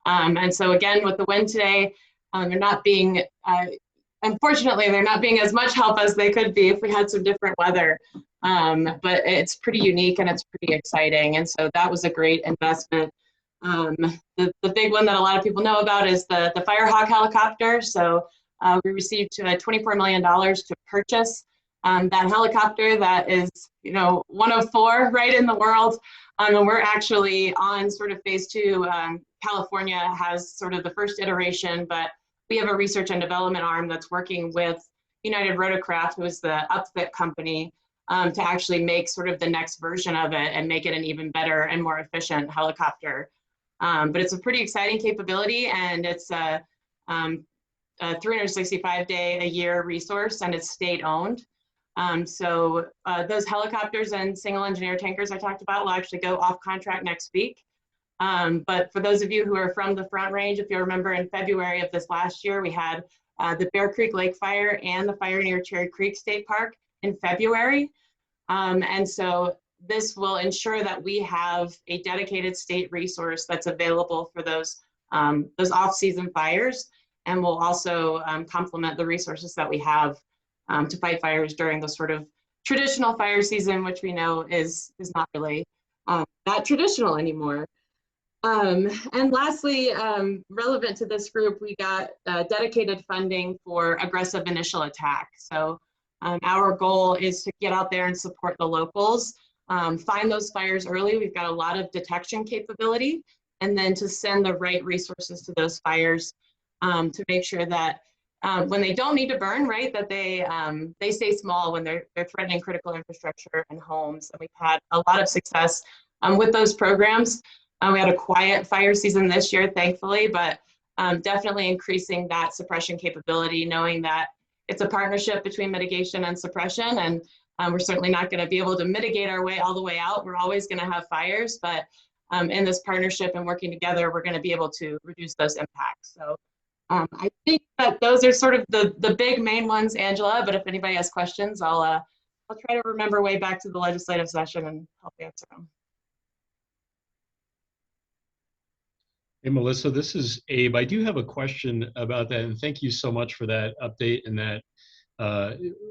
And so again, with the wind today, they're not being, unfortunately, they're not being as much help as they could be if we had some different weather. But it's pretty unique and it's pretty exciting. And so that was a great investment. The big one that a lot of people know about is the Firehog Helicopter. So we received $24 million to purchase that helicopter that is, one of 4 right in the world. And we're actually on sort of phase 2. California has sort of the first iteration, but we have a research and development arm that's working with United Rotorcraft, who is the upfit company, to actually make sort of the next version of it and make it an even better and more efficient helicopter. But it's a pretty exciting capability, and it's a 365-day-a-year resource, and it's state-owned. So those helicopters and single-engine air tankers I talked about will actually go off contract next week. But for those of you who are from the Front Range, if you remember in February of this last year, we had the Bear Creek Lake Fire and the fire near Cherry Creek State Park in February. And so this will ensure that we have a dedicated state resource that's available for those off-season fires, and will also complement the resources that we have to fight fires during the sort of traditional fire season, which we know is not really that traditional anymore. And lastly, relevant to this group, we got dedicated funding for aggressive initial attack. So our goal is to get out there and support the locals, find those fires early. We've got a lot of detection capability, and then to send the right resources to those fires to make sure that when they don't need to burn, right, that they stay small when they're threatening critical infrastructure and homes. And we've had a lot of success with those programs. We had a quiet fire season this year, thankfully, but definitely increasing that suppression capability, knowing that it's a partnership between mitigation and suppression, and we're certainly not going to be able to mitigate our way all the way out. We're always going to have fires, but in this partnership and working together, we're going to be able to reduce those impacts. So I think that those are sort of the big main ones, Angela, but if anybody has questions, I'll try to remember way back to the legislative session and help answer them. Hey, Melissa, this is Abe. I do have a question about that, and thank you so much for that update and that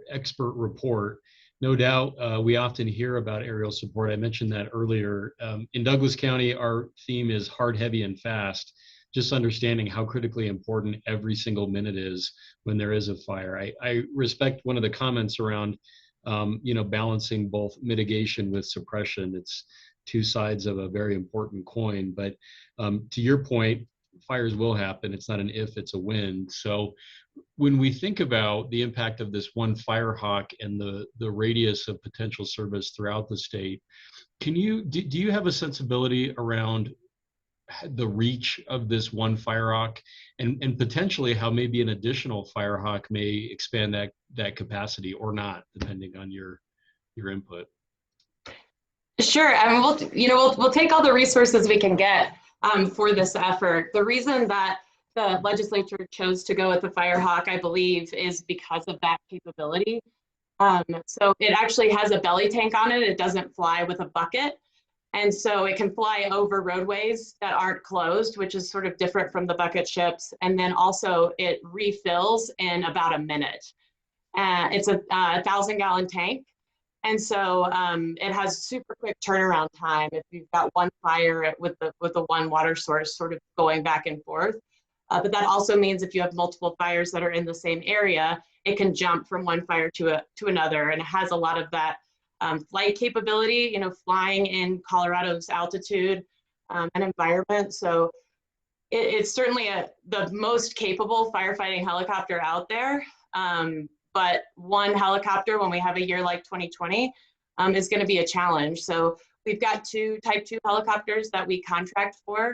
expert report. No doubt, we often hear about aerial support. I mentioned that earlier. In Douglas County, our theme is hard, heavy, and fast. Just understanding how critically important every single minute is when there is a fire. I respect one of the comments around, balancing both mitigation with suppression. It's 2 sides of a very important coin, but to your point, fires will happen. It's not an if, it's a when. So when we think about the impact of this one Firehawk and the radius of potential service throughout the state, do you have a sensibility around the reach of this one Firehawk and potentially how maybe an additional Firehawk may expand that capacity or not, depending on your input? Sure. I mean, we'll take all the resources we can get for this effort. The reason that the legislature chose to go with the Firehawk, I believe, is because of that capability. So it actually has a belly tank on it. It doesn't fly with a bucket. And so it can fly over roadways that aren't closed, which is sort of different from the bucket ships. And then also it refills in about a minute. It's a 1,000-gallon tank. And so it has super quick turnaround time if you've got one fire with the one water source sort of going back and forth. But that also means if you have multiple fires that are in the same area, it can jump from one fire to another. And it has a lot of that flight capability, you know, flying in Colorado's altitude and environment. So it's certainly the most capable firefighting helicopter out there. But one helicopter, when we have a year like 2020, is going to be a challenge. So we've got 2 Type 2 helicopters that we contract for.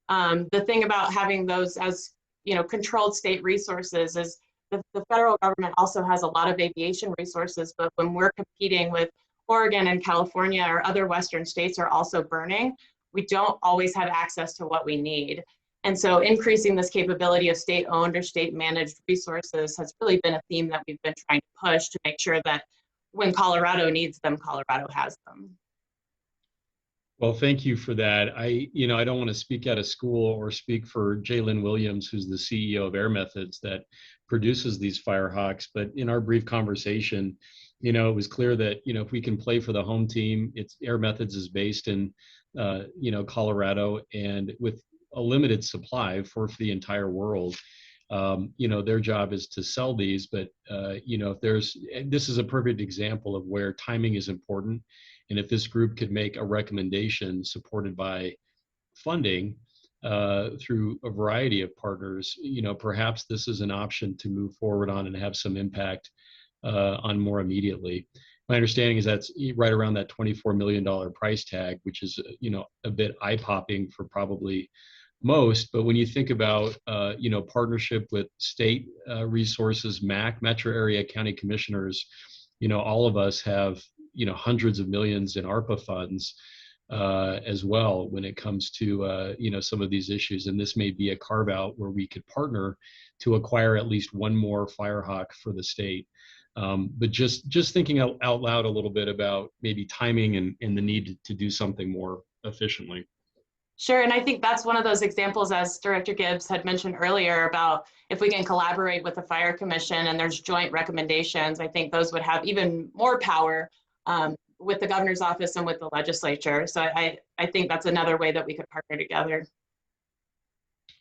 The thing about having those as, you know, controlled state resources is the federal government also has a lot of aviation resources, but when we're competing with Oregon and California or other Western states are also burning, we don't always have access to what we need. And so increasing this capability of state-owned or state-managed resources has really been a theme that we've been trying to push to make sure that when Colorado needs them, Colorado has them. Well, thank you for that. I don't want to speak out of school or speak for Jalen Williams, who's the CEO of Air Methods that produces these Firehawks. But in our brief conversation, you know, it was clear that, you know, if we can play for the home team, Air Methods is based in, you know, Colorado, and with a limited supply for the entire world. You know, their job is to sell these, but you know, this is a perfect example of where timing is important. And if this group could make a recommendation supported by funding through a variety of partners, you know, perhaps this is an option to move forward on and have some impact on more immediately. My understanding is that's right around that $24 million price tag, which is, you know, a bit eye-popping for probably most. But when you think about, you know, partnership with state resources, metro area county commissioners, you know, all of us have, you know, hundreds of millions in ARPA funds as well when it comes to, you know, some of these issues. And this may be a carve out where we could partner to acquire at least one more Firehawk for the state. But just thinking out loud a little bit about maybe timing and the need to do something more efficiently. Sure, and I think that's one of those examples, as Director Gibbs had mentioned earlier, about if we can collaborate with the Fire Commission and there's joint recommendations, I think those would have even more power with the governor's office and with the legislature. So I think that's another way that we could partner together.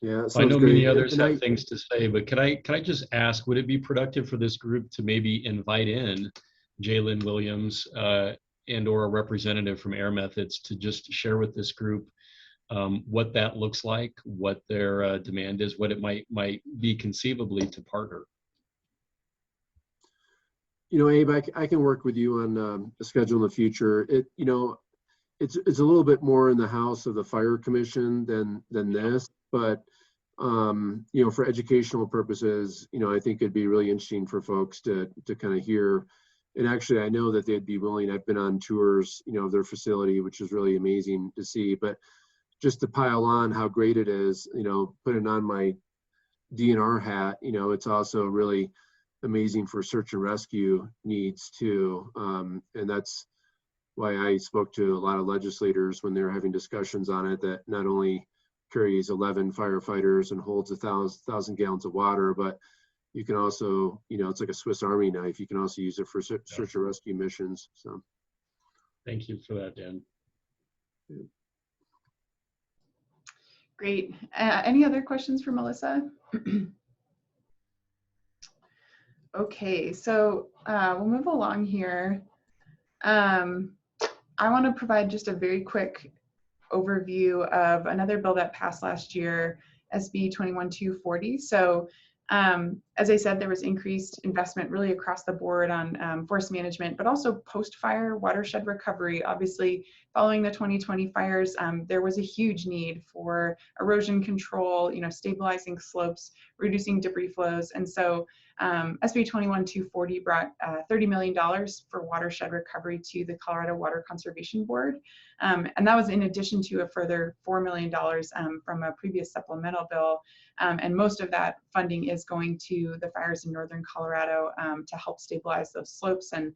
Yeah, I know great. many others have things to say, but could I just ask, would it be productive for this group to maybe invite in Jalen Williams and or a representative from Air Methods to just share with this group what that looks like, what their demand is, what it might be conceivably to partner? You know, Abe, I can work with you on a schedule in the future. You know, it's a little bit more in the house of the Fire Commission than this, but you know, for educational purposes, you know, I think it'd be really interesting for folks to kind of hear. And actually, I know that they'd be willing. I've been on tours, you know, of their facility, which is really amazing to see. But just to pile on how great it is, you know, putting on my DNR hat, you know, it's also really amazing for search and rescue needs too. And that's why I spoke to a lot of legislators when they were having discussions on it, that not only carries 11 firefighters and holds 1,000 gallons of water, but you can also, you know, it's like a Swiss Army knife. You can also use it for search and rescue missions. So thank you for that, Dan. Yeah. Great. Any other questions for Melissa? Okay, so we'll move along here. I want to provide just a very quick overview of another bill that passed last year, SB 21240. So as I said, there was increased investment really across the board on forest management, but also post-fire watershed recovery. Obviously, following the 2020 fires, there was a huge need for erosion control, you know, stabilizing slopes, reducing debris flows. And so SB 21240 brought $30 million for watershed recovery to the Colorado Water Conservation Board. And that was in addition to a further $4 million from a previous supplemental bill. And most of that funding is going to to the fires in northern Colorado to help stabilize those slopes and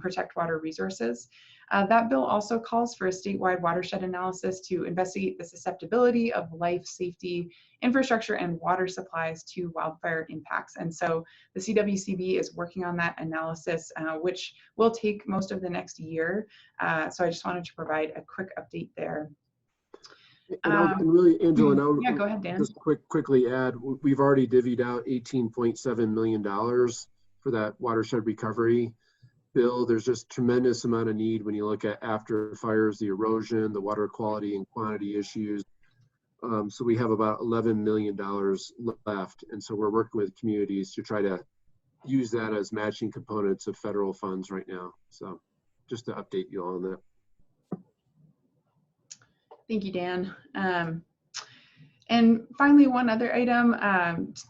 protect water resources. That bill also calls for a statewide watershed analysis to investigate the susceptibility of life, safety, infrastructure, and water supplies to wildfire impacts. And so the CWCB is working on that analysis, which will take most of the next year. So I just wanted to provide a quick update there. And really, Angela, now yeah, go ahead, Dan. Just quickly add, we've already divvied out $18.7 million for that watershed recovery bill. There's just tremendous amount of need when you look at after fires, the erosion, the water quality and quantity issues. So we have about $11 million left. And so we're working with communities to try to use that as matching components of federal funds right now. So just to update you all on that. Thank you, Dan. And finally, one other item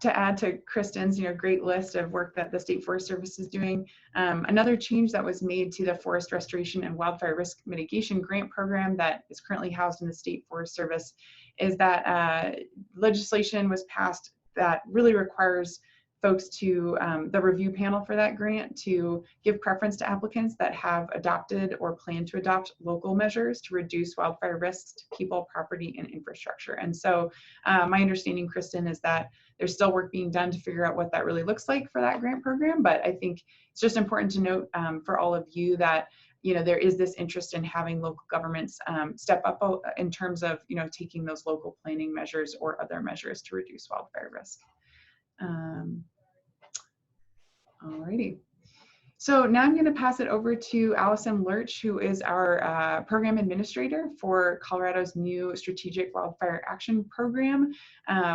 to add to Kristen's great list of work that the State Forest Service is doing. Another change that was made to the Forest Restoration and Wildfire Risk Mitigation Grant Program that is currently housed in the State Forest Service is that legislation was passed that really requires folks to, the review panel for that grant, to give preference to applicants that have adopted or plan to adopt local measures to reduce wildfire risks to people, property, and infrastructure. And so my understanding, Kristen, is that there's still work being done to figure out what that really looks like for that grant program. But I think it's just important to note for all of you that there is this interest in having local governments step up in terms of taking those local planning measures or other measures to reduce wildfire risk. Alrighty. So now I'm going to pass it over to Allison Lurch, who is our program administrator for Colorado's new Strategic Wildfire Action Program,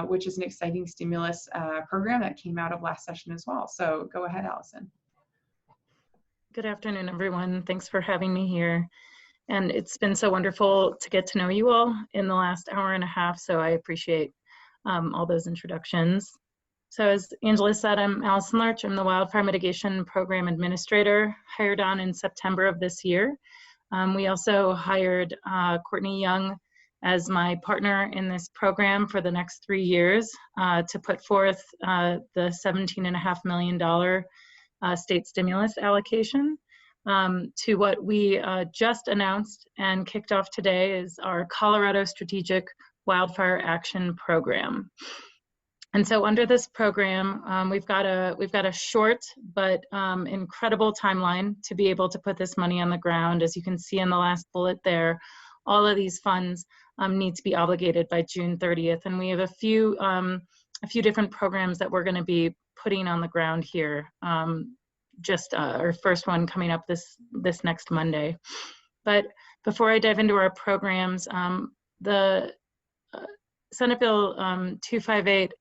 which is an exciting stimulus program that came out of last session as well. So go ahead, Allison. Good afternoon, everyone. Thanks for having me here. And it's been so wonderful to get to know you all in the last hour and a half, so I appreciate all those introductions. So as Angela said, I'm Allison Lurch. I'm the Wildfire Mitigation Program Administrator, hired on in September of this year. We also hired Courtney Young as my partner in this program for the next 3 years to put forth the $17.5 million state stimulus allocation. To what we just announced and kicked off today is our Colorado Strategic Wildfire Action Program. And so under this program, we've got a short but incredible timeline to be able to put this money on the ground. As you can see in the last bullet there, all of these funds need to be obligated by June 30th. And we have a few different programs that we're going to be putting on the ground here. Just our first one coming up this next Monday. But before I dive into our programs, the Senate Bill 258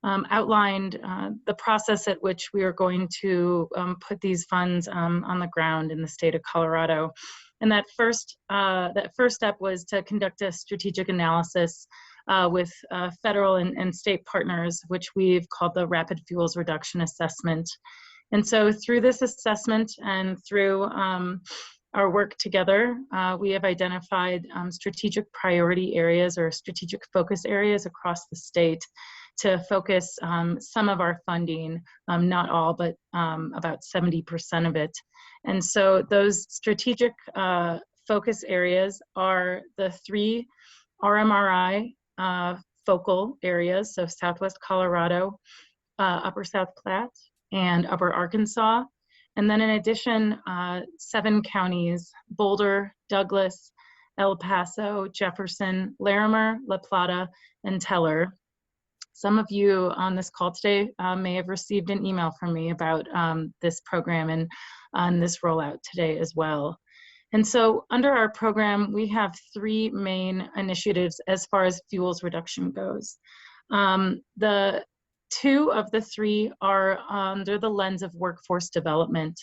outlined the process at which we are going to put these funds on the ground in the state of Colorado. And that first step was to conduct a strategic analysis with federal and state partners, which we've called the Rapid Fuels Reduction Assessment. And so through this assessment and through our work together, we have identified strategic priority areas or strategic focus areas across the state to focus some of our funding, not all, but about 70% of it. And so those strategic focus areas are the 3 RMRI focal areas, so Southwest Colorado, Upper South Platte, and Upper Arkansas. And then in addition, 7 counties, Boulder, Douglas, El Paso, Jefferson, Larimer, La Plata, and Teller. Some of you on this call today may have received an email from me about this program and on this rollout today as well. And so under our program, we have 3 main initiatives as far as fuels reduction goes. The 2 of the 3 are under the lens of workforce development.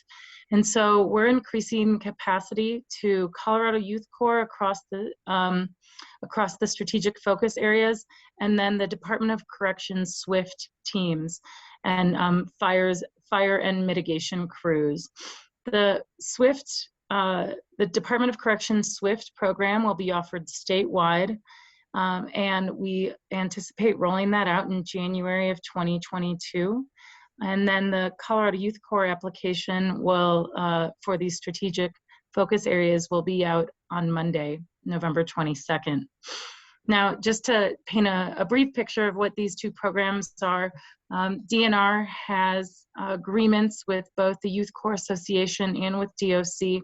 And so we're increasing capacity to Colorado Youth Corps across the strategic focus areas, and then the Department of Corrections SWIFT teams and fire and mitigation crews. The Department of Corrections SWIFT program will be offered statewide. And we anticipate rolling that out in January of 2022. And then the Colorado Youth Corps application will, for these strategic focus areas, will be out on Monday, November 22nd. Now, just to paint a brief picture of what these two programs are, DNR has agreements with both the Youth Corps Association and with DOC.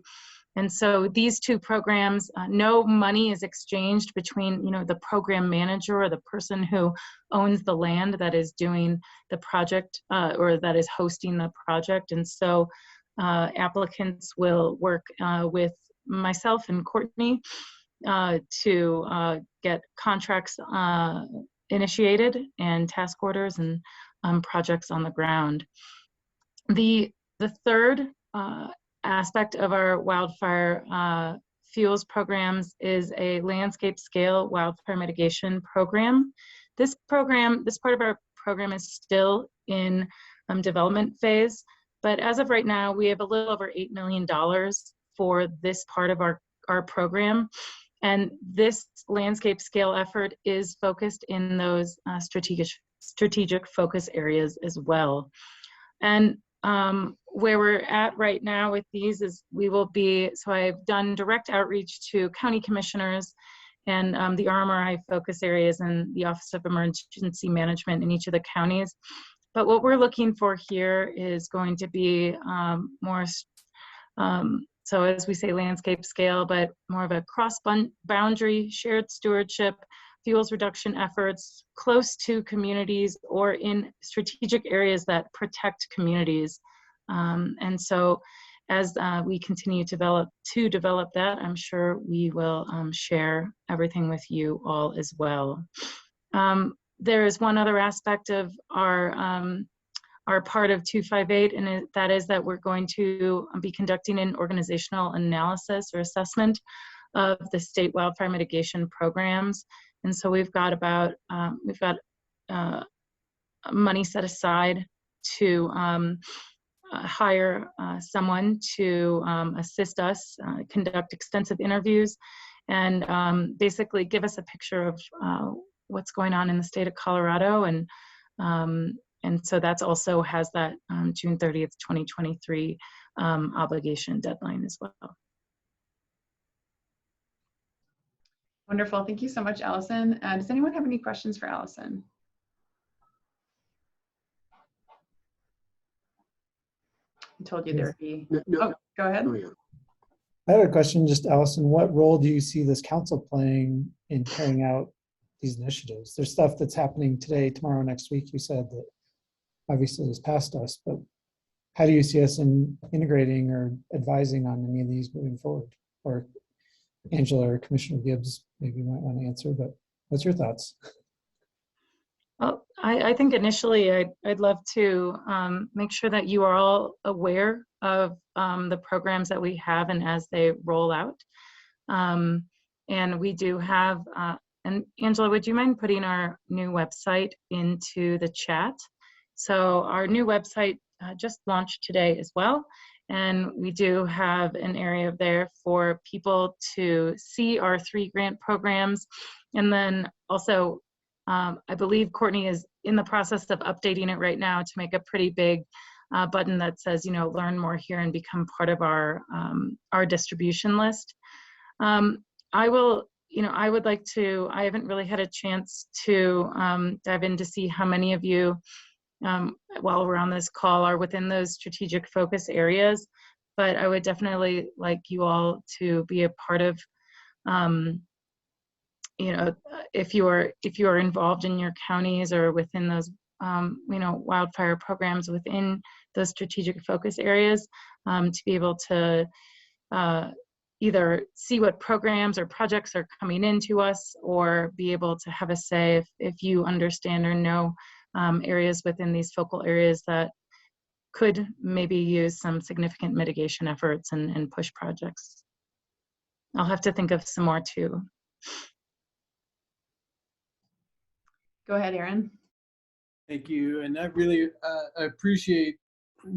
And so these two programs, no money is exchanged between, the program manager or the person who owns the land that is doing the project or that is hosting the project. And so applicants will work with myself and Courtney to get contracts initiated and task orders and projects on the ground. The third aspect of our wildfire fuels programs is a landscape scale wildfire mitigation program. This part of our program is still in development phase, but as of right now, we have a little over $8 million for this part of our program. And this landscape scale effort is focused in those strategic focus areas as well. And where we're at right now with these is so I've done direct outreach to county commissioners and the RMRI focus areas and the Office of Emergency Management in each of the counties. But what we're looking for here is going to be more, so as we say, landscape scale, but more of a cross-boundary shared stewardship, fuels reduction efforts close to communities or in strategic areas that protect communities. And so as we continue to develop that, I'm sure we will share everything with you all as well. There is one other aspect of our part of 258, and that is that we're going to be conducting an organizational analysis or assessment of the state wildfire mitigation programs. And so we've got money set aside to hire someone to assist us conduct extensive interviews and basically give us a picture of what's going on in the state of Colorado. And so that's also has that June 30th, 2023 obligation deadline as well. Wonderful. Thank you so much, Allison. Does anyone have any questions for Allison? I told you there'd be. No. Oh, go ahead. Oh, yeah. I have a question, just Allison, what role do you see this council playing in carrying out these initiatives? There's stuff that's happening today, tomorrow, next week, you said, that obviously is past us, but how do you see us integrating or advising on any of these moving forward? Or Angela or Commissioner Gibbs maybe might want to answer, but what's your thoughts? Well, I think initially I'd love to make sure that you are all aware of the programs that we have and as they roll out. And we do have, and Angela, would you mind putting our new website into the chat? So our new website just launched today as well. And we do have an area there for people to see our 3 grant programs. And then also, I believe Courtney is in the process of updating it right now to make a pretty big button that says, learn more here and become part of our distribution list. I would like to, I haven't really had a chance to dive in to see how many of you, while we're on this call, are within those strategic focus areas, but I would definitely like you all to be a part of, if you are involved in your counties or within those, wildfire programs within those strategic focus areas, to be able to either see what programs or projects are coming into us, or be able to have a say if you understand or know areas within these focal areas that could maybe use some significant mitigation efforts and push projects. I'll have to think of some more too. Go ahead, Aaron. Thank you. And I really I appreciate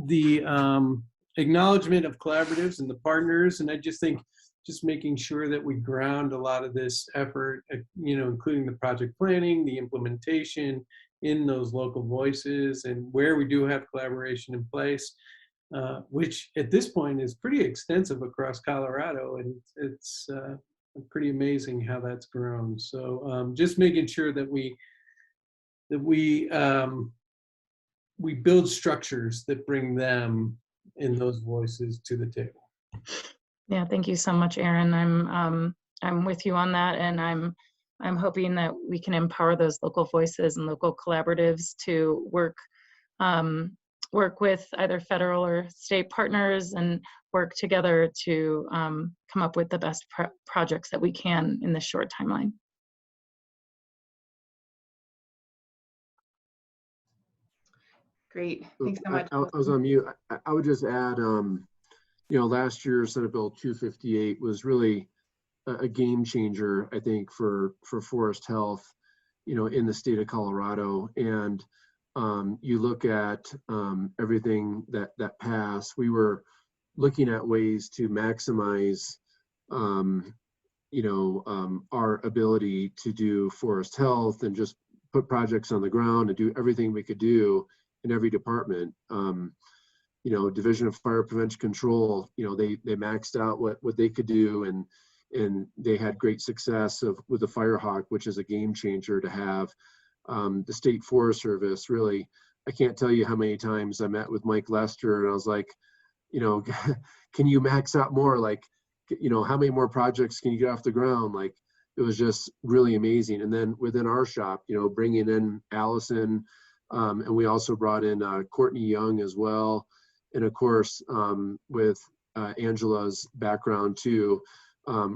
the acknowledgement of collaboratives and the partners. And I just think just making sure that we ground a lot of this effort, including the project planning, the implementation, in those local voices, and where we do have collaboration in place, which at this point is pretty extensive across Colorado, and it's pretty amazing how that's grown. So just making sure that we build structures that bring them in those voices to the table. Yeah, thank you so much, Aaron. I'm with you on that, and I'm hoping that we can empower those local voices and local collaboratives to work with either federal or state partners and work together to come up with the best projects that we can in this short timeline. Great, thanks so much. I was on mute. I would just add, last year Senate Bill 258 was really a game changer, I think, for forest health, in the state of Colorado. And you look at everything that passed, we were looking at ways to maximize, our ability to do forest health and just put projects on the ground and do everything we could do in every department. Division of Fire Prevention Control, they maxed out what they could do, and they had great success with the Firehog, which is a game changer to have. The State Forest Service, really, I can't tell you how many times I met with Mike Lester and I was like, can you max out more? Like, how many more projects can you get off the ground? Like, it was just really amazing. And then within our shop, bringing in Allison, and we also brought in Courtney Young as well. And of course, with Angela's background too,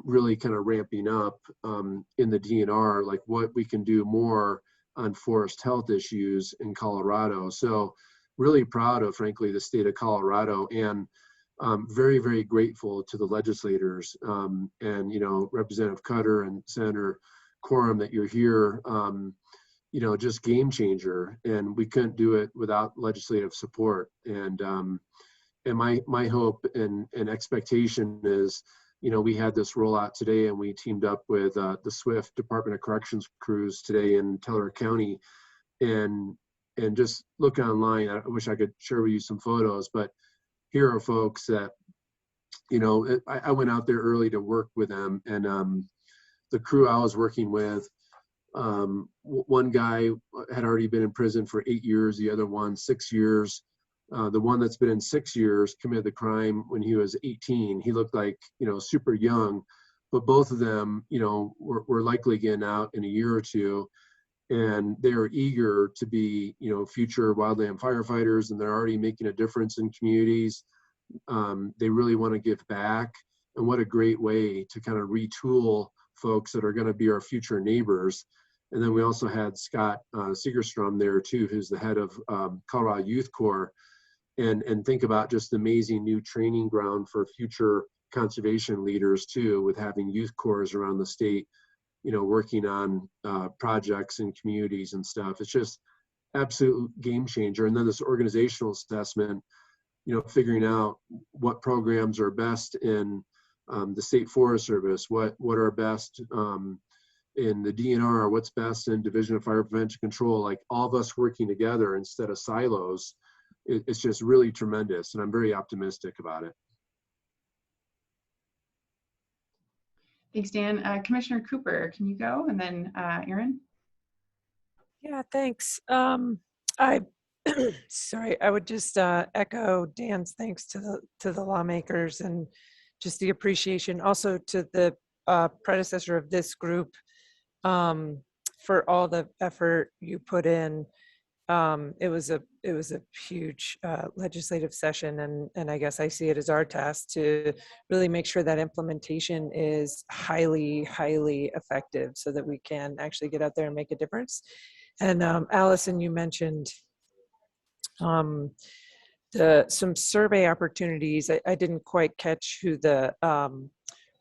really kind of ramping up in the DNR, like what we can do more on forest health issues in Colorado. So really proud of, frankly, the state of Colorado, and very, very grateful to the legislators and, Representative Cutter and Senator Quorum that you're here, just game changer. And we couldn't do it without legislative support. And my hope and expectation is, we had this rollout today, and we teamed up with the SWIFT Department of Corrections crews today in Teller County, and just look online. I wish I could share with you some photos, but here are folks that, I went out there early to work with them, and the crew I was working with, one guy had already been in prison for 8 years, the other one 6 years. The one that's been in 6 years committed the crime when he was 18. He looked like, super young, but both of them, were likely getting out in a year or two, and they're eager to be, future wildland firefighters, and they're already making a difference in communities. They really want to give back, and what a great way to kind of retool folks that are going to be our future neighbors. And then we also had Scott Segerstrom there too, who's the head of Colorado Youth Corps. And think about just amazing new training ground for future conservation leaders too, with having youth corps around the state, working on projects and communities and stuff. It's just absolute game changer. And then this organizational assessment, figuring out what programs are best in the State Forest Service, what are best in the DNR, what's best in Division of Fire Prevention Control, like all of us working together instead of silos. It's just really tremendous, and I'm very optimistic about it. Thanks, Dan. Commissioner Cooper, can you go? And then Aaron? Yeah, thanks. Sorry, I would just echo Dan's thanks to the lawmakers, and just the appreciation also to the predecessor of this group for all the effort you put in. It was a huge legislative session, and I guess I see it as our task to really make sure that implementation is highly, highly effective, so that we can actually get out there and make a difference. And Allison, you mentioned some survey opportunities. I didn't quite catch who the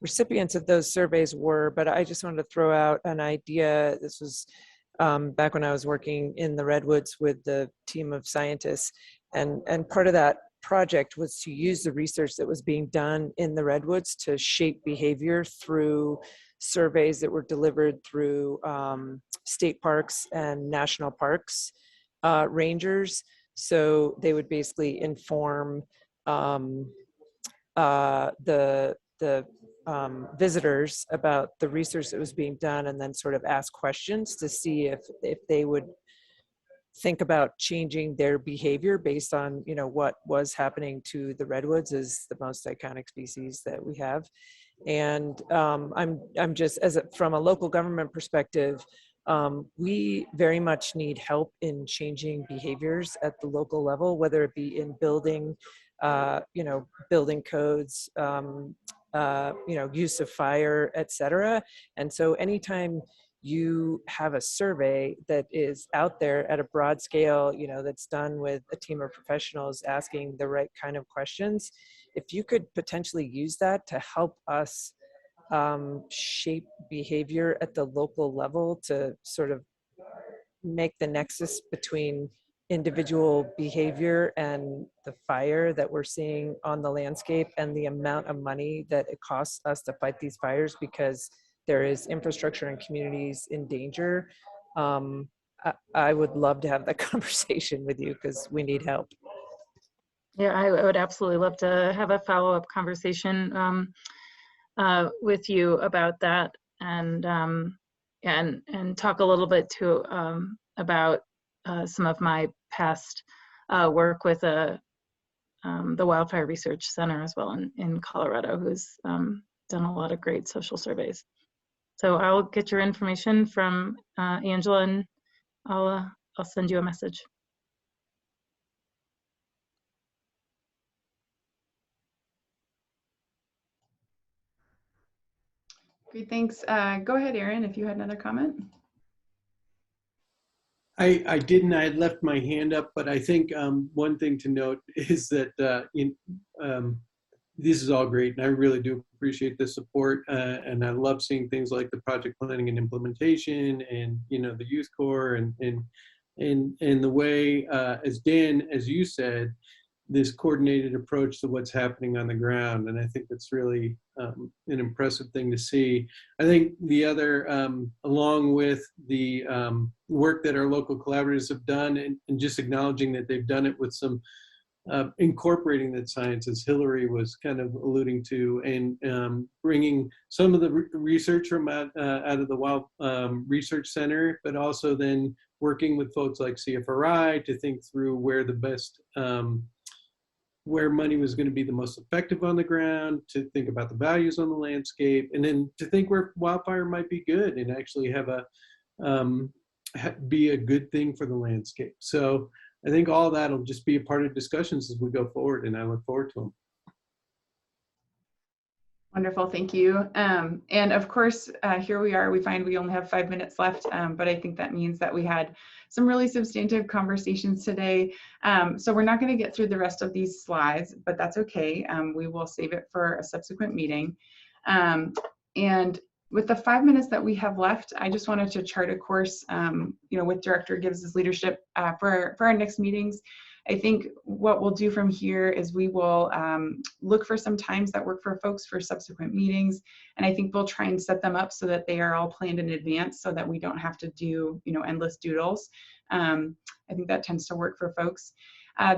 recipients of those surveys were, but I just wanted to throw out an idea. This was back when I was working in the Redwoods with the team of scientists, and part of that project was to use the research that was being done in the Redwoods to shape behavior through surveys that were delivered through state parks and national parks rangers. So they would basically inform the visitors about the research that was being done, and then sort of ask questions to see if they would think about changing their behavior based on, you know, what was happening to the redwoods as the most iconic species that we have. And I'm just, from a local government perspective, we very much need help in changing behaviors at the local level, whether it be in building, you know, building codes, you know, use of fire, et cetera. And so anytime you have a survey that is out there at a broad scale, you know, that's done with a team of professionals asking the right kind of questions, if you could potentially use that to help us shape behavior at the local level to sort of make the nexus between individual behavior and the fire that we're seeing on the landscape and the amount of money that it costs us to fight these fires because there is infrastructure and communities in danger. I would love to have that conversation with you because we need help. Yeah, I would absolutely love to have a follow-up conversation with you about that, and talk a little bit too about some of my past work with the Wildfire Research Center as well in Colorado, who's done a lot of great social surveys. So I'll get your information from Angela, and I'll send you a message. Great, thanks. Go ahead, Aaron, if you had another comment. I didn't. I had left my hand up, but I think one thing to note is that this is all great, and I really do appreciate the support. And I love seeing things like the project planning and implementation, and the youth corps, and the way, as Dan, as you said, this coordinated approach to what's happening on the ground. And I think that's really an impressive thing to see. I think the other, along with the work that our local collaborators have done, and just acknowledging that they've done it with some incorporating that science, as Hilary was kind of alluding to, and bringing some of the research from out of the Wild Research Center, but also then working with folks like CFRI to think through where the best, where money was going to be the most effective on the ground, to think about the values on the landscape, and then to think where wildfire might be good and actually have a be a good thing for the landscape. So I think all that will just be a part of discussions as we go forward, and I look forward to them. Wonderful, thank you. And of course, here we are, we find we only have 5 minutes left, but I think that means that we had some really substantive conversations today. So we're not going to get through the rest of these slides, but that's okay. We will save it for a subsequent meeting. And with the 5 minutes that we have left, I just wanted to chart a course, with Director Gibbs's leadership for our next meetings. I think what we'll do from here is we will look for some times that work for folks for subsequent meetings. And I think we'll try and set them up so that they are all planned in advance so that we don't have to do, endless doodles. I think that tends to work for folks.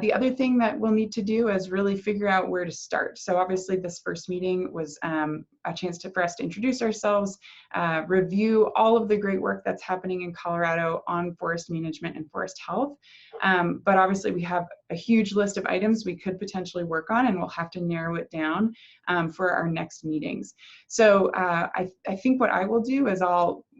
The other thing that we'll need to do is really figure out where to start. So obviously this first meeting was a chance for us to introduce ourselves, review all of the great work that's happening in Colorado on forest management and forest health. But obviously we have a huge list of items we could potentially work on, and we'll have to narrow it down for our next meetings. So I think what I will do is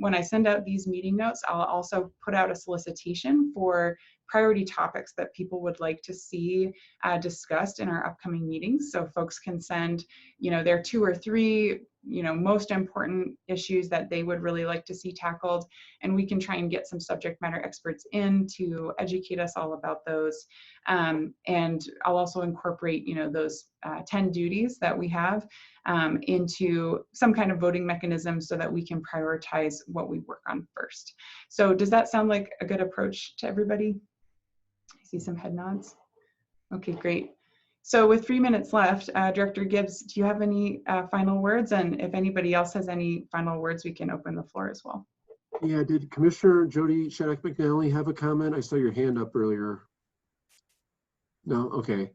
when I send out these meeting notes, I'll also put out a solicitation for priority topics that people would like to see discussed in our upcoming meetings. So folks can send, their 2 or 3, most important issues that they would really like to see tackled. And we can try and get some subject matter experts in to educate us all about those. And I'll also incorporate, those 10 duties that we have into some kind of voting mechanism so that we can prioritize what we work on first. So does that sound like a good approach to everybody? I see some head nods. Okay, great. So with 3 minutes left, Director Gibbs, do you have any final words? And if anybody else has any final words, we can open the floor as well. Yeah, did Commissioner Jody Shaddock McNally have a comment? I saw your hand up earlier. No, okay.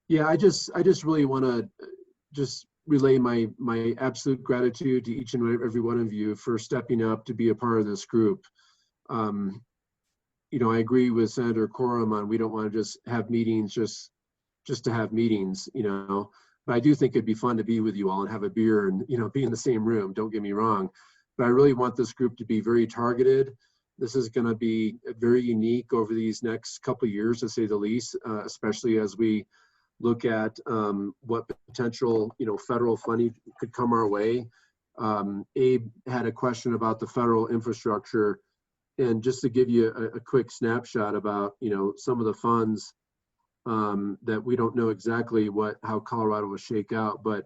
Yeah, I just really want to just relay my absolute gratitude to each and every one of you for stepping up to be a part of this group. You know, I agree with Senator Coram on we don't want to just have meetings just to have meetings, you know, but I do think it'd be fun to be with you all and have a beer and, you know, be in the same room, don't get me wrong. But I really want this group to be very targeted. This is going to be very unique over these next couple of years, to say the least, especially as we look at what potential, you know, federal funding could come our way. Abe had a question about the federal infrastructure, and just to give you a quick snapshot about, you know, some of the funds that we don't know exactly how Colorado will shake out, but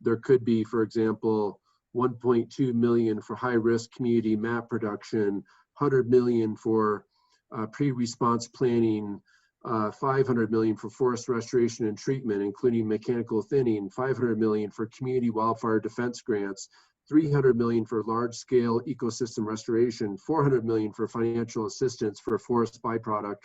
there could be, for example, 1.2 million for high-risk community map production, 100 million for pre-response planning, 500 million for forest restoration and treatment, including mechanical thinning, 500 million for community wildfire defense grants, 300 million for large-scale ecosystem restoration, 400 million for financial assistance for forest byproduct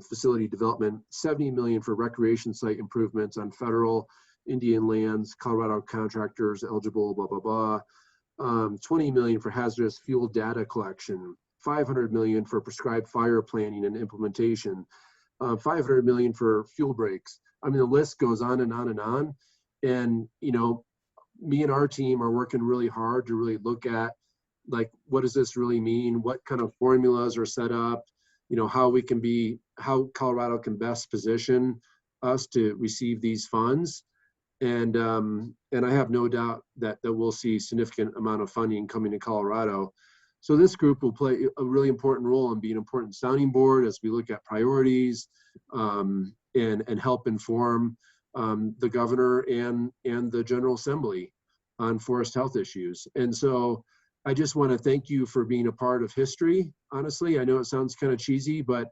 facility development, 70 million for recreation site improvements on federal Indian lands, Colorado contractors eligible, blah, blah, blah. 20 million for hazardous fuel data collection, 500 million for prescribed fire planning and implementation, 500 million for fuel breaks. I mean, the list goes on and on and on. And, you know, me and our team are working really hard to really look at, like, what does this really mean? What kind of formulas are set up? You know, how Colorado can best position us to receive these funds. And I have no doubt that we'll see significant amount of funding coming to Colorado. So this group will play a really important role and be an important sounding board as we look at priorities and help inform the governor and the General Assembly on forest health issues. And so I just want to thank you for being a part of history. Honestly, I know it sounds kind of cheesy, but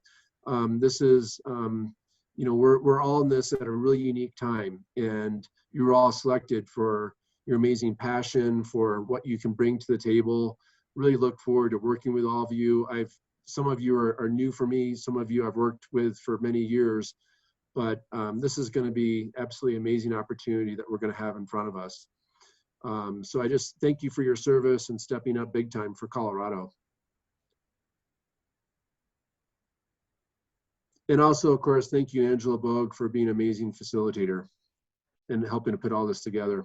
this is, you know, we're all in this at a really unique time, and you were all selected for your amazing passion, for what you can bring to the table. Really look forward to working with all of you. Some of you are new for me, some of you I've worked with for many years, but this is going to be absolutely amazing opportunity that we're going to have in front of us. So I just thank you for your service and stepping up big time for Colorado. And also, of course, thank you, Angela Bogue, for being an amazing facilitator and helping to put all this together.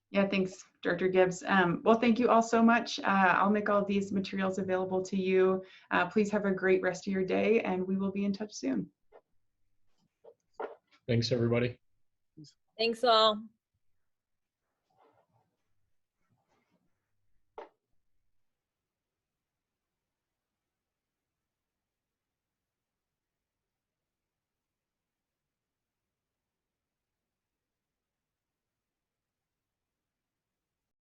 Yeah, thanks, Director Gibbs. Well, thank you all so much. I'll make all of these materials available to you. Please have a great rest of your day, and we will be in touch soon. Thanks, everybody. Thanks all.